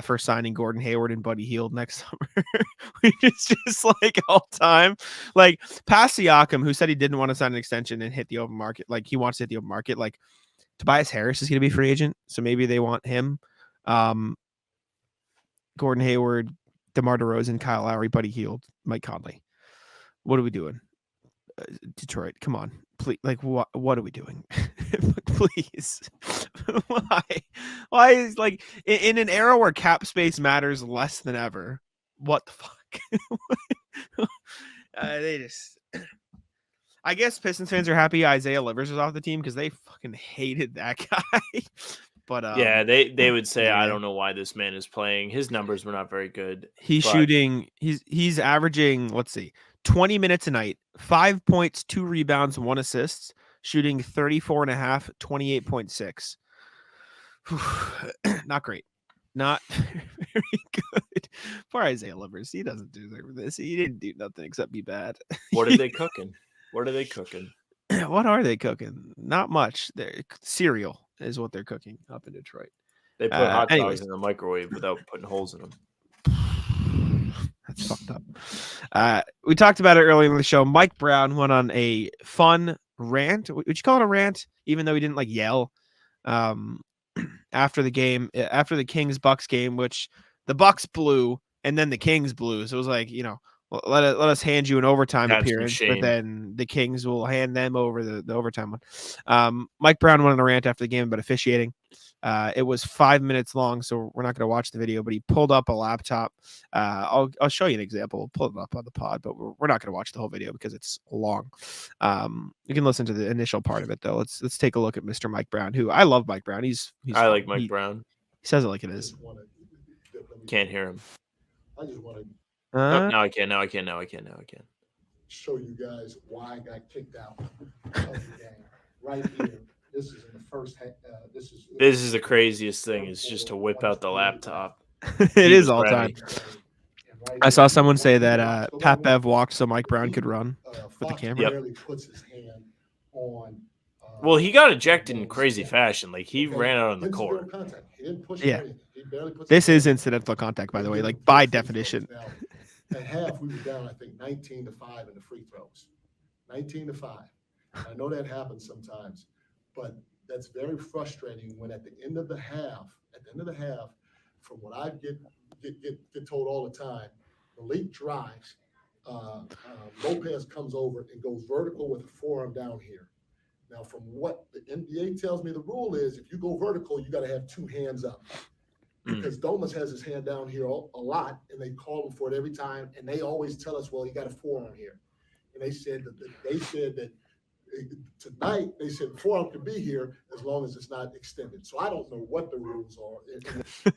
for signing Gordon Hayward and Buddy Hield next summer. Which is just like all time. Like past Siakam, who said he didn't want to sign an extension and hit the open market. Like he wants to hit the open market. Like Tobias Harris is going to be free agent, so maybe they want him. Gordon Hayward, DeMar DeRozan, Kyle Lowry, Buddy Hield, Mike Conley. What are we doing? Detroit, come on, please. Like, what are we doing? Please. Why is, like, in an era where cap space matters less than ever, what the fuck? They just, I guess Pistons fans are happy Isaiah Livers was off the team because they fucking hated that guy. But Yeah, they would say, yeah. I don't know why this man is playing. His numbers were not very good. He's shooting, he's averaging, let's see, 20 minutes a night, 5 points, 2 rebounds, 1 assist, shooting 34.5, 28.6. Not great. Not very good. Poor Isaiah Livers. He doesn't deserve this. He didn't do nothing except be bad. What are they cooking? What are they cooking? What are they cooking? Not much. Cereal is what they're cooking up in Detroit. They put hot anyways. dogs in the microwave without putting holes in them. That's fucked up. We talked about it earlier in the show. Mike Brown went on a fun rant. Would you call it a rant? Even though he didn't like yell after the game, after the Kings-Bucks game, which the Bucks blew and then the Kings blew. So it was like, you know, let us hand you an overtime appearance, but then the Kings will hand them over the overtime one. Mike Brown went on a rant after the game about officiating. It was 5 minutes long, so we're not going to watch the video, but he pulled up a laptop. I'll show you an example. We'll pull it up on the pod, but we're not going to watch the whole video because it's long. You can listen to the initial part of it, though. Let's take a look at Mr. Mike Brown, who I love Mike Brown. I like Mike Brown. He says it like it is. Can't hear him. I just want to Now I can. show you guys why I got kicked out of the game. Right here. This is in the first. This is the craziest thing. Is just to whip out the laptop. It is all time. I saw someone say that Pat Bev walked so Mike Brown could run with the camera. Yep. Well, he got ejected in crazy fashion. Like he ran out on the court. Yeah. This is incidental contact, by the way, like by definition. At half, we were down, I think, 19-5 in the free throws. 19-5. I know that happens sometimes, but that's very frustrating when at the end of the half, from what I've get told all the time. Malik drives. Lopez comes over and goes vertical with a forearm down here. Now, from what the NBA tells me, the rule is if you go vertical, you got to have two hands up. Because Domas has his hand down here a lot, and they call him for it every time, and they always tell us, well, he got a forearm here. And they said that tonight, they said the forearm can be here as long as it's not extended. So I don't know what the rules are.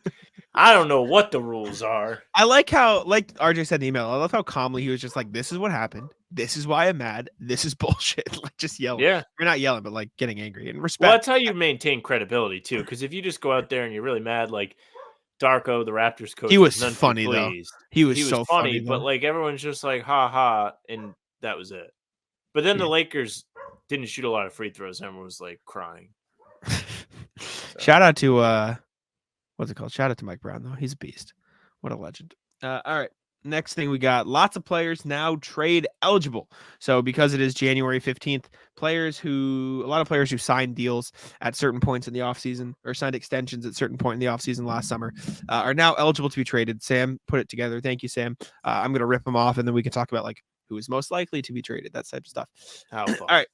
I don't know what the rules are. I like how, like RJ said in the email, I love how calmly he was just like, this is what happened. This is why I'm mad. This is bullshit. Like, just yelling. Yeah. You're not yelling, but like getting angry and respect. Well, that's how you maintain credibility too. Because if you just go out there and you're really mad, like Darko, the Raptors coach, He was none too funny, though. pleased. He was so funny, but though. like everyone's just like, ha ha, and that was it. But then the Lakers didn't shoot a lot of free throws. Everyone was like crying. Shout out to what's it called? Shout out to Mike Brown, though. He's a beast. What a legend. All right. Next thing we got, lots of players now trade eligible. So because it is January 15th, a lot of players who signed deals at certain points in the offseason or signed extensions at certain point in the offseason last summer are now eligible to be traded. Sam put it together. Thank you, Sam. I'm going to rip them off, and then we can talk about like who is most likely to be traded, that type of stuff. How fun. All right.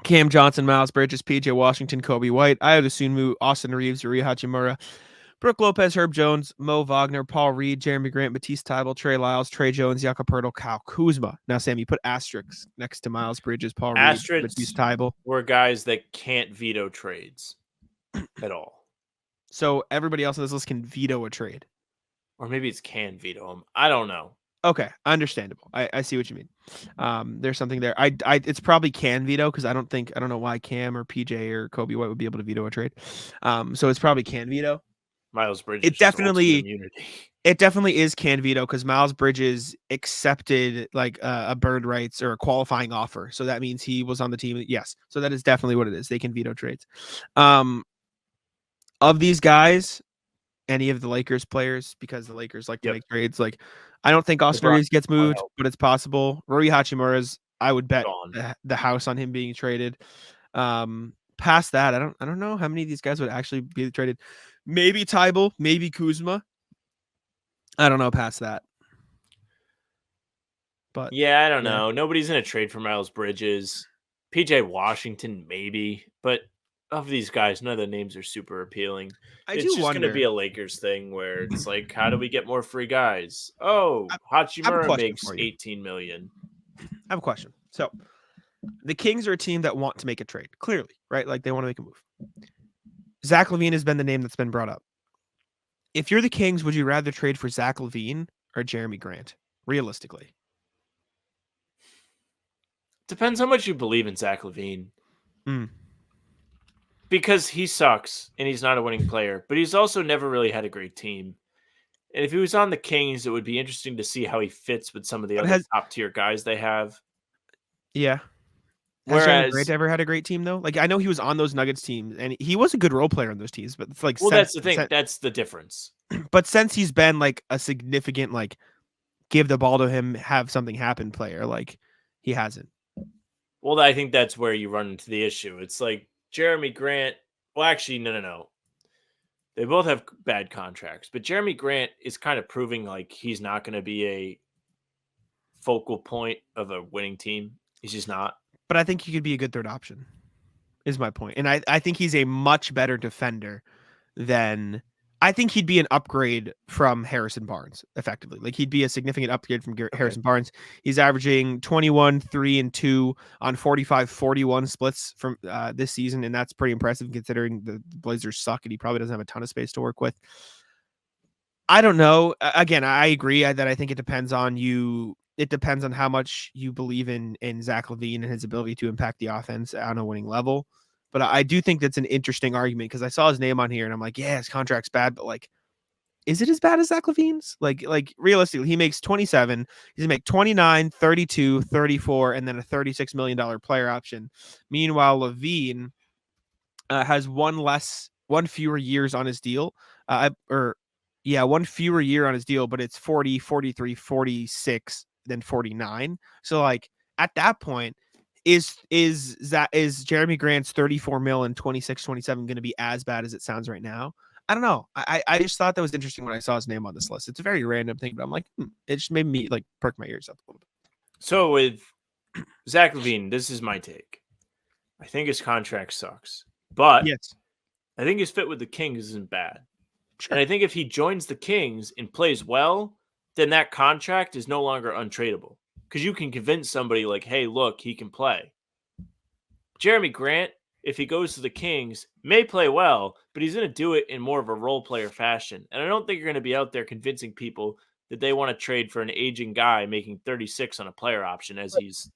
Cam Johnson, Miles Bridges, PJ Washington, Kobe White, Ayo Dosunmu, Austin Reeves, Rui Hachimura, Brooke Lopez, Herb Jones, Mo Wagner, Paul Reed, Jeremy Grant, Matisse Thybulle, Trey Lyles, Trey Jones, Jakob Poeltl, Kyle Kuzma. Now, Sam, you put asterisks next to Miles Bridges, Paul Reed, Matisse Thybulle. Were guys that can't veto trades at all. So everybody else on this list can veto a trade. Or maybe it's can veto them. I don't know. Okay, understandable. I see what you mean. There's something there. It's probably can veto because I don't know why Cam or PJ or Kobe White would be able to veto a trade. So it's probably can veto. Miles Bridges. It definitely is can veto because Miles Bridges accepted like a bird rights or a qualifying offer. So that means he was on the team. Yes. So that is definitely what it is. They can veto trades. Of these guys, any of the Lakers players, because the Lakers like to make trades, like I don't think Austin Reeves gets moved, but it's possible. Rui Hachimura's, I would bet the house on him being traded. Past that, I don't know how many of these guys would actually be traded. Maybe Thybulle, maybe Kuzma. I don't know past that. But yeah, I don't know. Nobody's in a trade for Miles Bridges. PJ Washington, maybe. But of these guys, none of the names are super appealing. It's just going to be a Lakers thing where it's like, how do we get more free guys? Oh, Hachimura makes $18 million. I have a question. So the Kings are a team that want to make a trade, clearly, right? Like they want to make a move. Zach LaVine has been the name that's been brought up. If you're the Kings, would you rather trade for Zach LaVine or Jeremy Grant, realistically? Depends how much you believe in Zach LaVine. Because he sucks and he's not a winning player, but he's also never really had a great team. And if he was on the Kings, it would be interesting to see how he fits with some of the other top-tier guys they have. Yeah. Has Jeremy Grant ever had a great team, though? Like, I know he was on those Nuggets teams, and he was a good role player on those teams, but it's like... Well, that's the thing. That's the difference. But since he's been, like, a significant, like, give the ball to him, have something happen player, like, he hasn't. Well, I think that's where you run into the issue. It's like Jeremy Grant... Well, actually, no. They both have bad contracts, but Jeremy Grant is kind of proving, like, he's not going to be a focal point of a winning team. He's just not. But I think he could be a good third option, is my point. And I think he's a much better defender than... I think he'd be an upgrade from Harrison Barnes, effectively. Like, he'd be a significant upgrade from Harrison Barnes. He's averaging 21, 3, and 2 on 45-41 splits from this season, and that's pretty impressive considering the Blazers suck and he probably doesn't have a ton of space to work with. I don't know. Again, I agree that I think it depends on you. It depends on how much you believe in Zach LaVine and his ability to impact the offense on a winning level. But I do think that's an interesting argument because I saw his name on here and I'm like, yeah, his contract's bad, but like, is it as bad as Zach LaVine's? Like realistically, he makes 27. He's gonna make 29, 32, 34, and then a $36 million player option. Meanwhile, LaVine has one fewer years on his deal. One fewer year on his deal, but it's 40, 43, 46, then 49. So like at that point, is Jeremy Grant's 34 mil and 26, 27 going to be as bad as it sounds right now? I don't know. I just thought that was interesting when I saw his name on this list. It's a very random thing, but I'm like, it just made me like perk my ears up a little bit. So with Zach LaVine, this is my take. I think his contract sucks, but Yes. I think his fit with the Kings isn't bad. Sure. And I think if he joins the Kings and plays well, then that contract is no longer untradeable because you can convince somebody like, hey, look, he can play. Jeremy Grant, if he goes to the Kings, may play well, but he's going to do it in more of a role player fashion. And I don't think you're going to be out there convincing people that they want to trade for an aging guy making 36 on a player option as he's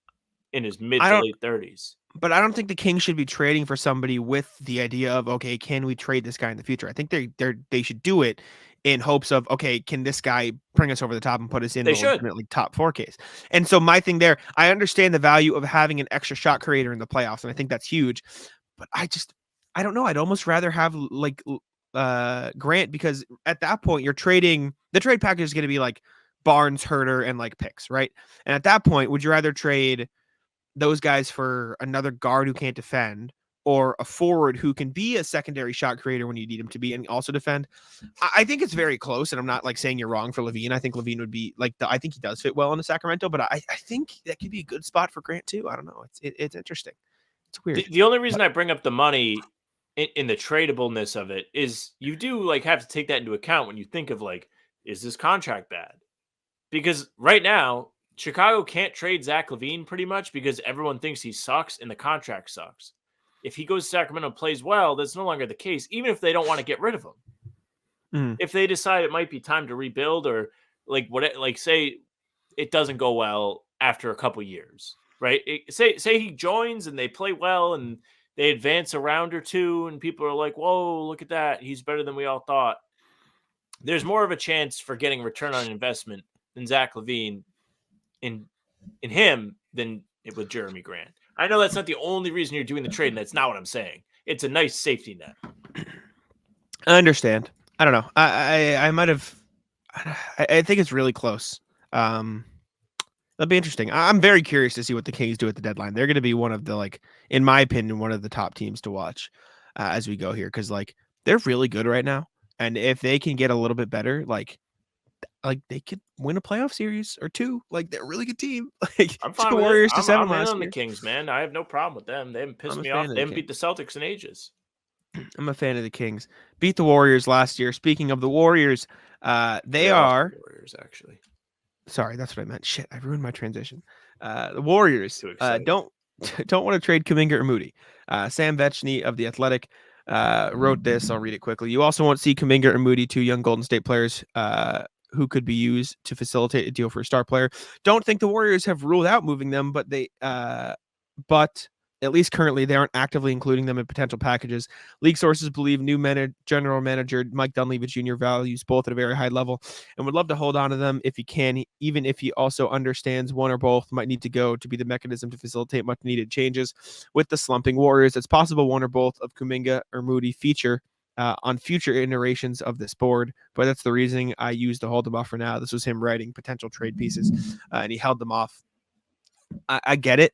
in his mid to late 30s. But I don't think the Kings should be trading for somebody with the idea of, okay, can we trade this guy in the future? I think they should do it in hopes of, okay, can this guy bring us over the top and put us in They the should. legitimately top 4 case? And so my thing there, I understand the value of having an extra shot creator in the playoffs, and I think that's huge. But I don't know. I'd almost rather have like Grant, because at that point you're trading, the trade package is going to be like Barnes, Herter, and like picks, right? And at that point, would you rather trade those guys for another guard who can't defend, or a forward who can be a secondary shot creator when you need him to be and also defend? I think it's very close, and I'm not like saying you're wrong for LaVine. I think LaVine would be like, I think he does fit well in the Sacramento, but I think that could be a good spot for Grant too. I don't know. It's interesting. It's weird. The only reason I bring up the money in the tradableness of it is you do like have to take that into account when you think of like, is this contract bad? Because right now, Chicago can't trade Zach LaVine pretty much because everyone thinks he sucks and the contract sucks. If he goes to Sacramento and plays well, that's no longer the case, even if they don't want to get rid of him. If they decide it might be time to rebuild, or like say it doesn't go well after a couple years, right? Say he joins and they play well and they advance a round or two and people are like, whoa, look at that. He's better than we all thought. There's more of a chance for getting return on investment than Zach LaVine in him than with Jeremy Grant. I know that's not the only reason you're doing the trade, and that's not what I'm saying. It's a nice safety net. I understand. I don't know. I might have. I think it's really close. That'll be interesting. I'm very curious to see what the Kings do at the deadline. They're going to be one of the, like, in my opinion, one of the top teams to watch as we go here, because like they're really good right now, and if they can get a little bit better, like they could win a playoff series or two. Like, they're a really good team. Like, I'm fine the with Warriors it. to 7 I'm in last on year. the Kings, man. I have no problem with them. They haven't pissed me off. They haven't beat the Celtics in ages. I'm a fan of the Kings. Beat the Warriors last year. Speaking of the Warriors, they are the Warriors, actually. Sorry, that's what I meant. Shit, I ruined my transition. The Warriors don't want to trade Kuminga or Moody. Sam Vecny of The Athletic wrote this. I'll read it quickly. You also won't see Kuminga or Moody, 2 young Golden State players who could be used to facilitate a deal for a star player. Don't think the Warriors have ruled out moving them, but but at least currently they aren't actively including them in potential packages. League sources believe new general manager Mike Dunleavy Jr. values both at a very high level and would love to hold on to them if he can, even if he also understands one or both might need to go to be the mechanism to facilitate much needed changes. With the slumping Warriors, it's possible one or both of Kuminga or Moody feature on future iterations of this board, but that's the reasoning I used to hold them off for now. This was him writing potential trade pieces, and he held them off. I get it.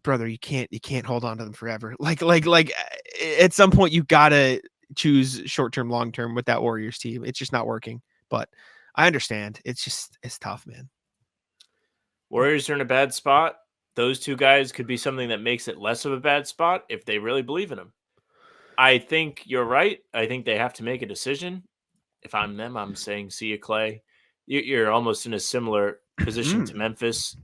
Brother, you can't hold on to them forever. Like at some point you gotta choose short-term, long-term with that Warriors team. It's just not working, but I understand. It's tough, man. Warriors are in a bad spot. Those 2 guys could be something that makes it less of a bad spot if they really believe in them. I think you're right. I think they have to make a decision. If I'm them, I'm saying, see you, Clay. You're almost in a similar position to Memphis.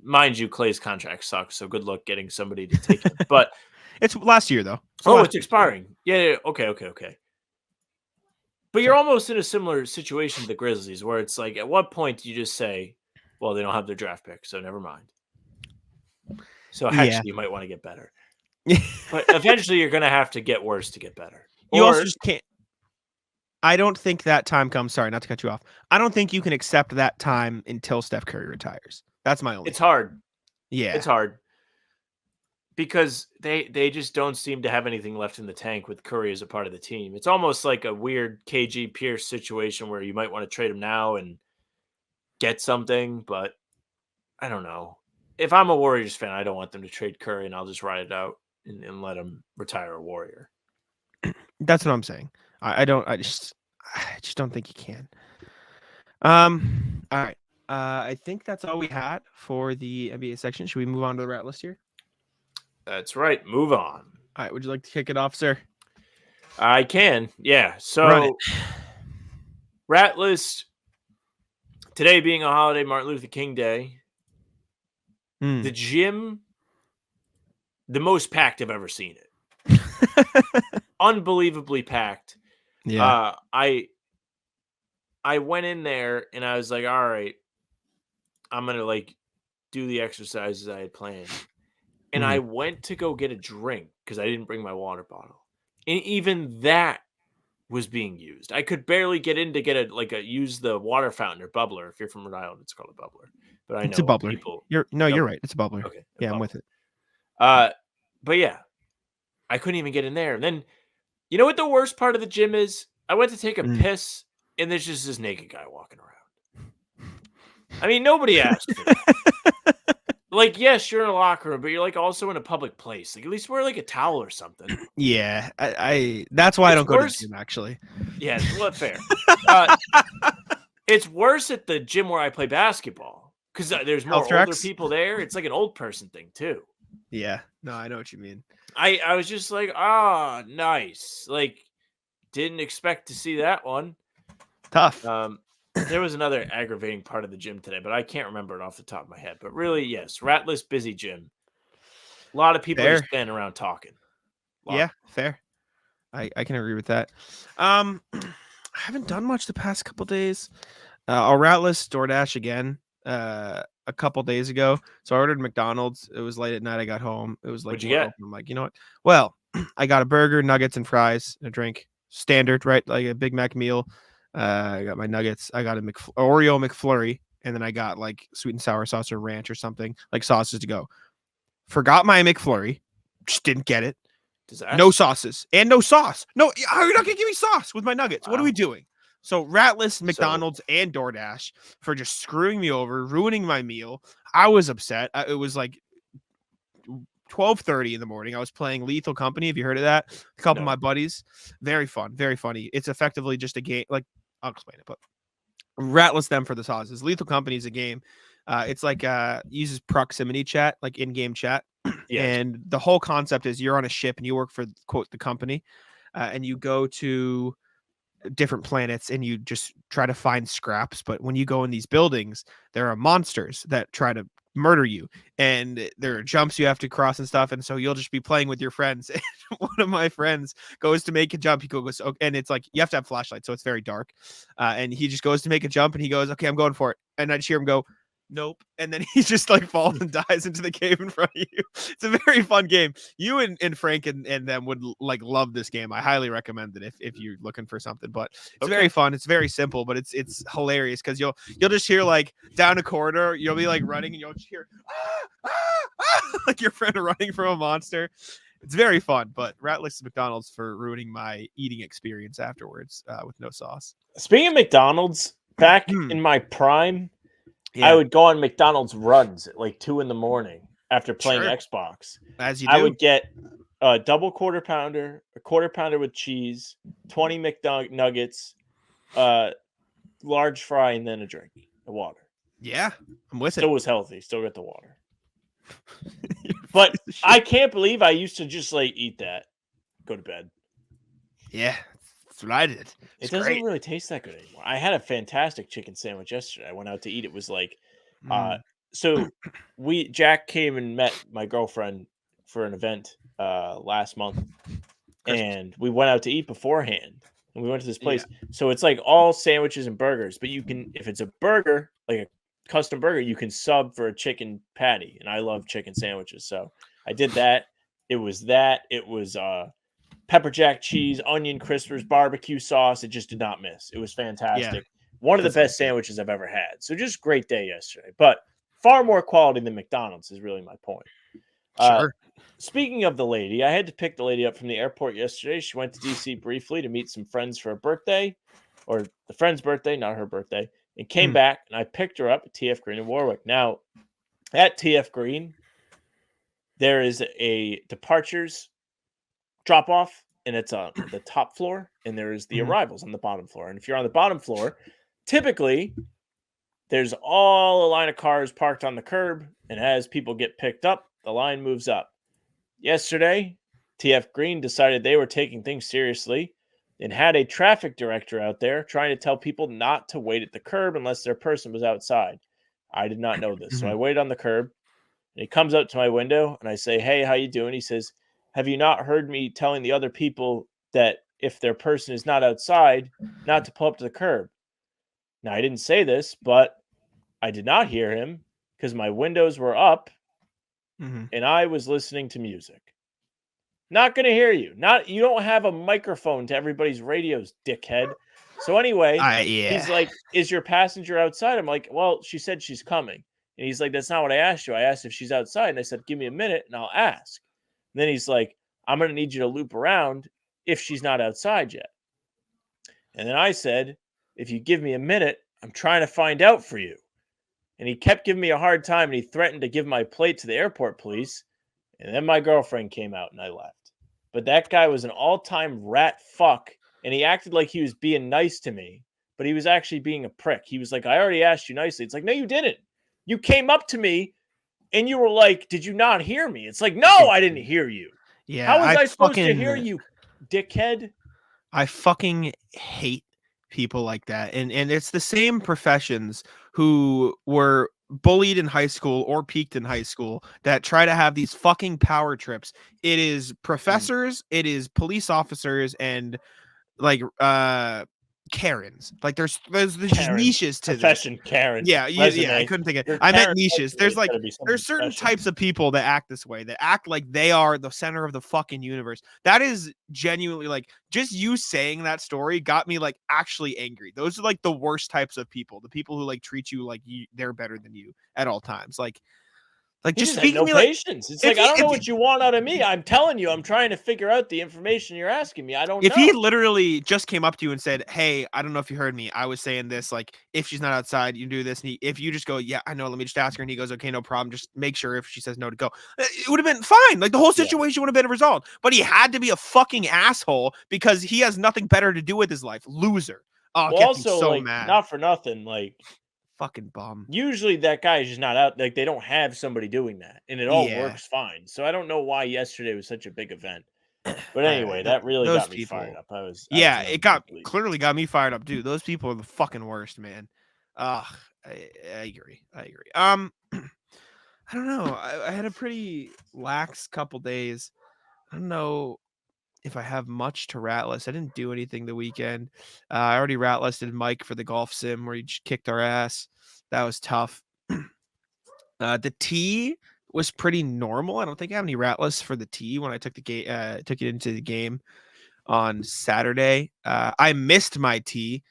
Mind you, Clay's contract sucks, so good luck getting somebody to take him. But it's last year, though. It's expiring. Yeah. Okay. But you're almost in a similar situation to the Grizzlies, where it's like, at what point do you just say, well, they don't have their draft pick, so never mind. So actually, you might want to get better. But eventually, you're going to have to get worse to get better. You also just can't. I don't think that time comes. Sorry, not to cut you off. I don't think you can accept that time until Steph Curry retires. That's my only. It's hard. Yeah, it's hard because they just don't seem to have anything left in the tank with Curry as a part of the team. It's almost like a weird KG Pierce situation where you might want to trade him now and get something, but I don't know. If I'm a Warriors fan, I don't want them to trade Curry, and I'll just ride it out and let him retire a Warrior. That's what I'm saying. I just don't think you can. All right. I think that's all we had for the NBA section. Should we move on to the rat list here? That's right. Move on. All right. Would you like to kick it off, sir? I can. Yeah. Run it. So, rat list today being a holiday, Martin Luther King Day. The gym, the most packed I've ever seen it. Unbelievably packed. Yeah. I went in there and I was like, all right, I'm going to like do the exercises I had planned. And I went to go get a drink because I didn't bring my water bottle. And even that was being used. I could barely get in to get use the water fountain or bubbler. If you're from Rhode Island, it's called a bubbler. But I It's know a bubbler. people. You're right. It's a bubbler. Okay. Yeah, I'm with it. But yeah, I couldn't even get in there. And then, you know what the worst part of the gym is? I went to take a piss, and there's just this naked guy walking around. I mean, nobody asked for that. Like, yes, you're in a locker room, but you're like also in a public place. Like, at least wear like a towel or something. Yeah, I that's why I don't go to the gym, actually. Yeah, well, fair. It's worse at the gym where I play basketball because there's more older people there. It's like an old person thing too. Yeah, no, I know what you mean. I was just like, ah, nice. Like, didn't expect to see that one. Tough. There was another aggravating part of the gym today, but I can't remember it off the top of my head. But really, yes, ratless, busy gym. A lot of people just standing around talking. Yeah, fair. I can agree with that. I haven't done much the past couple days. I'll ratless DoorDash again a couple days ago. So I ordered McDonald's. It was late at night. I got home. It was like, what'd you get? I'm like, you know what? Well, I got a burger, nuggets, and fries, and a drink. Standard, right? Like a Big Mac meal. I got my nuggets. I got a Oreo McFlurry, and then I got like sweet and sour sauce or ranch or something, like sauces to go. Forgot my McFlurry. Just didn't get it. No sauces and no sauce. No, you're not gonna give me sauce with my nuggets. Wow. What are we doing? So ratless McDonald's and DoorDash for just screwing me over, ruining my meal. I was upset. It was like 12:30 in the morning. I was playing Lethal Company. Have you heard of that? A couple of my buddies. Very fun, very funny. It's effectively just a game. Like, I'll explain it, but ratless them for the sauces. Lethal Company is a game. It's like uses proximity chat, like in-game chat. Yes. And the whole concept is you're on a ship and you work for, quote, the company, and you go to different planets and you just try to find scraps. But when you go in these buildings, there are monsters that try to murder you, and there are jumps you have to cross and stuff. And so you'll just be playing with your friends. And one of my friends goes to make a jump. He goes, okay, and it's like you have to have flashlights, so it's very dark. And he just goes to make a jump, and he goes, okay, I'm going for it. And I just hear him go, nope. And then he just like falls and dies into the cave in front of you. It's a very fun game. You and Frank and them would like love this game. I highly recommend it if you're looking for something, but it's very fun. It's very simple, but it's hilarious because you'll just hear like down a corridor, you'll be like running and you'll just hear like your friend running from a monster. It's very fun, but ratless McDonald's for ruining my eating experience afterwards with no sauce. Speaking of McDonald's, back in my prime, I would go on McDonald's runs at like 2 a.m. after playing Xbox. As you do. I would get a double quarter pounder, a quarter pounder with cheese, 20 McNuggets, large fry, and then a drink of water. Yeah, I'm with it. Still was healthy. Still got the water. But I can't believe I used to just like eat that, go to bed. Yeah, that's what I did. It doesn't really taste that good anymore. I had a fantastic chicken sandwich yesterday. I went out to eat. It was like, so Jack came and met my girlfriend for an event last month, and we went out to eat beforehand. And we went to this place. Yeah. So it's like all sandwiches and burgers, but you can, if it's a burger, like a custom burger, you can sub for a chicken patty. And I love chicken sandwiches. So I did that. It was pepper jack cheese, onion crispers, barbecue sauce. It just did not miss. It was fantastic. Yeah, one of the best sandwiches I've ever had. So just great day yesterday, but far more quality than McDonald's is really my point. Sure. Speaking of the lady, I had to pick the lady up from the airport yesterday. She went to DC briefly to meet some friends for a birthday, or the friend's birthday, not her birthday, and came back, and I picked her up at TF Green in Warwick. Now, at TF Green, there is a departures drop-off and it's on the top floor, and there's the Mhm. arrivals on the bottom floor. And if you're on the bottom floor, typically there's all a line of cars parked on the curb, and as people get picked up, the line moves up. Yesterday, TF Green decided they were taking things seriously and had a traffic director out there trying to tell people not to wait at the curb unless their person was outside. I did not know this, so I waited on the curb. And he comes up to my window, and I say, "Hey, how you doing?" He says, "Have you not heard me telling the other people that if their person is not outside, not to pull up to the curb?" Now, I didn't say this, but I did not hear him because my windows were up Mhm. and I was listening to music. Not going to hear you. You don't have a microphone to everybody's radios, dickhead. So anyway, Yeah. he's like, "Is your passenger outside?" I'm like, "Well, she said she's coming." And he's like, "That's not what I asked you. I asked if she's outside." And I said, "Give me a minute and I'll ask." And then he's like, "I'm going to need you to loop around if she's not outside yet." And then I said, "If you give me a minute, I'm trying to find out for you." And he kept giving me a hard time, and he threatened to give my plate to the airport police. And then my girlfriend came out and I left. But that guy was an all-time rat fuck, and he acted like he was being nice to me, but he was actually being a prick. He was like, "I already asked you nicely." It's like, "No, you didn't. You came up to me and you were like, 'Did you not hear me?' It's like, 'No, I didn't hear you.' Yeah, How was I supposed to hear you, dickhead?" I fucking hate people like that. And it's the same professions who were bullied in high school or peaked in high school that try to have these fucking power trips. It is professors, it is police officers, and like Karens. Like there's just Karen. niches to this. Profession Karen. Yeah, I Resume. couldn't think of. Your I meant Karen niches. resume has gotta be something There's certain special. types of people that act this way, that act like they are the center of the fucking universe. That is genuinely like, just you saying that story got me like actually angry. Those are like the worst types of people. The people who like treat you like they're better than you at all times. Like He just just had speak to no me like, patience. It's if like, "I he don't if know what you want out of me. I'm telling you, I'm trying to figure out the information you're asking me. I don't if he know." literally just came up to you and said, "Hey, I don't know if you heard me. I was saying this, like, if she's not outside, you do this." And if you just go, "Yeah, I know, let me just ask her," and he goes, "Okay, no problem. Just make sure if she says no to go." It would have been fine. Like the whole Yeah. situation would have been resolved. But he had to be a fucking asshole because he has nothing better to do with his life. Loser. Oh, it Well, gets me also, so like, mad. not for nothing, like, Fucking bum. usually that guy is just not out. Like, they don't have somebody doing that, and it all Yeah. works fine. So I don't know why yesterday was such a big event. But anyway, that really Those got me fired people. up. I was Yeah, in it unbelief. clearly got me fired up, dude. Those people are the fucking worst, man. Ugh, I agree. I agree. I don't know. I had a pretty lax couple days. I don't know if I have much to rat list. I didn't do anything the weekend. I already rat listed Mike for the golf sim where he just kicked our ass. That was tough. The tee was pretty normal. I don't think I have any rat lists for the tee when I took the game. Took it into the game on Saturday. I missed my tee,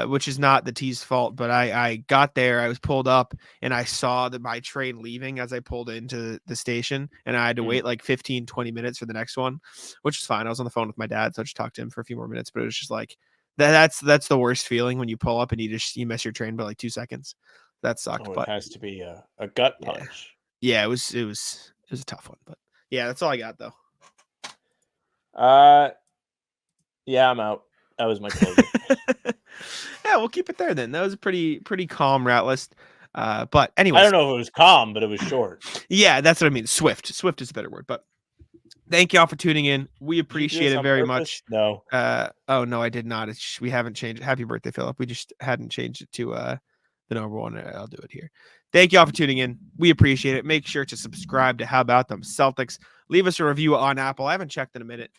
which is not the tee's fault, but I got there, I was pulled up, and I saw that my train leaving as I pulled into the station, and I had to wait like 15, 20 minutes for the next one, which is fine. I was on the phone with my dad, so I just talked to him for a few more minutes, but it was just like that's the worst feeling when you pull up and you miss your train by like 2 seconds. That sucked. Oh, it But has to be a gut yeah, punch. yeah, it was a tough one, but yeah, that's all I got though. Yeah, I'm out. That was my closer. Yeah, we'll keep it there then. That was a pretty calm rat list. But I anyways, don't know if it was calm, but it was short. yeah, that's what I mean. Swift is a better word. But thank y'all for tuning in. We Did you do appreciate this it on very purpose? much. No. Oh no, I did not. We haven't changed. Happy birthday, Philip. We just hadn't changed it to the number one. I'll do it here. Thank y'all for tuning in. We appreciate it. Make sure to subscribe to How About Them Celtics. Leave us a review on Apple. I haven't checked in a minute,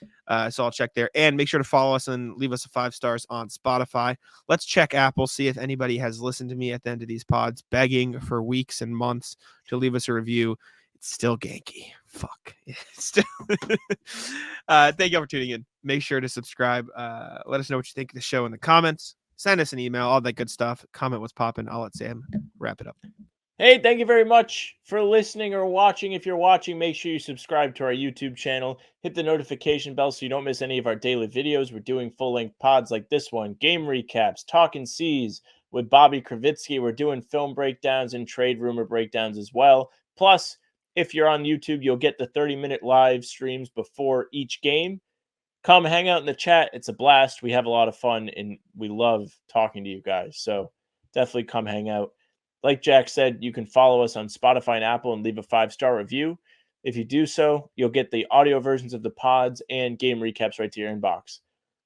so I'll check there. And make sure to follow us and leave us a 5 stars on Spotify. Let's check Apple, see if anybody has listened to me at the end of these pods, begging for weeks and months to leave us a review. It's still ganky. Fuck. Still. Thank y'all for tuning in. Make sure to subscribe. Let us know what you think of the show in the comments. Send us an email, all that good stuff. Comment what's popping. I'll let Sam wrap it up. Hey, thank you very much for listening or watching. If you're watching, make sure you subscribe to our YouTube channel. Hit the notification bell so you don't miss any of our daily videos. We're doing full-length pods like this one, game recaps, Talking C's with Bobby Kravitsky. We're doing film breakdowns and trade rumor breakdowns as well. Plus, if you're on YouTube, you'll get the 30-minute live streams before each game. come hang out in the chat. It's a blast. We have a lot of fun, and we love talking to you guys. So definitely come hang out. Like Jack said, you can follow us on Spotify and Apple and leave a 5-star review. If you do so, you'll get the audio versions of the pods and game recaps right to your inbox.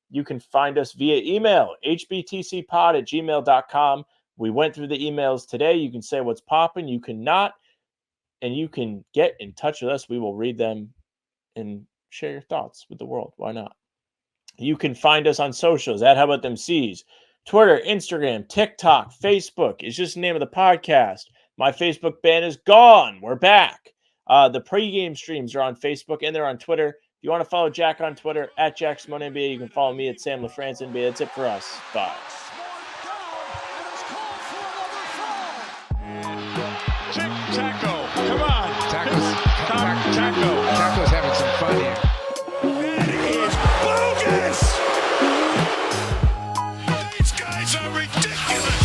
You can find us via email, hbtcpod@gmail.com. We went through the emails today. You can say what's popping, you cannot, and you can get in touch with us. We will read them and share your thoughts with the world. Why not? You can find us on socials at How About Them C's, Twitter, Instagram, TikTok, Facebook. It's just the name of the podcast. My Facebook ban is gone. We're back. The pregame streams are on Facebook and they're on Twitter. If you want to follow Jack on Twitter, at JackSimoneNBA, you can follow me at Sam LaFrance NBA. That's it for us. Bye. Taco, come on. Taco's having some fun here. That is bogus. These guys are ridiculous.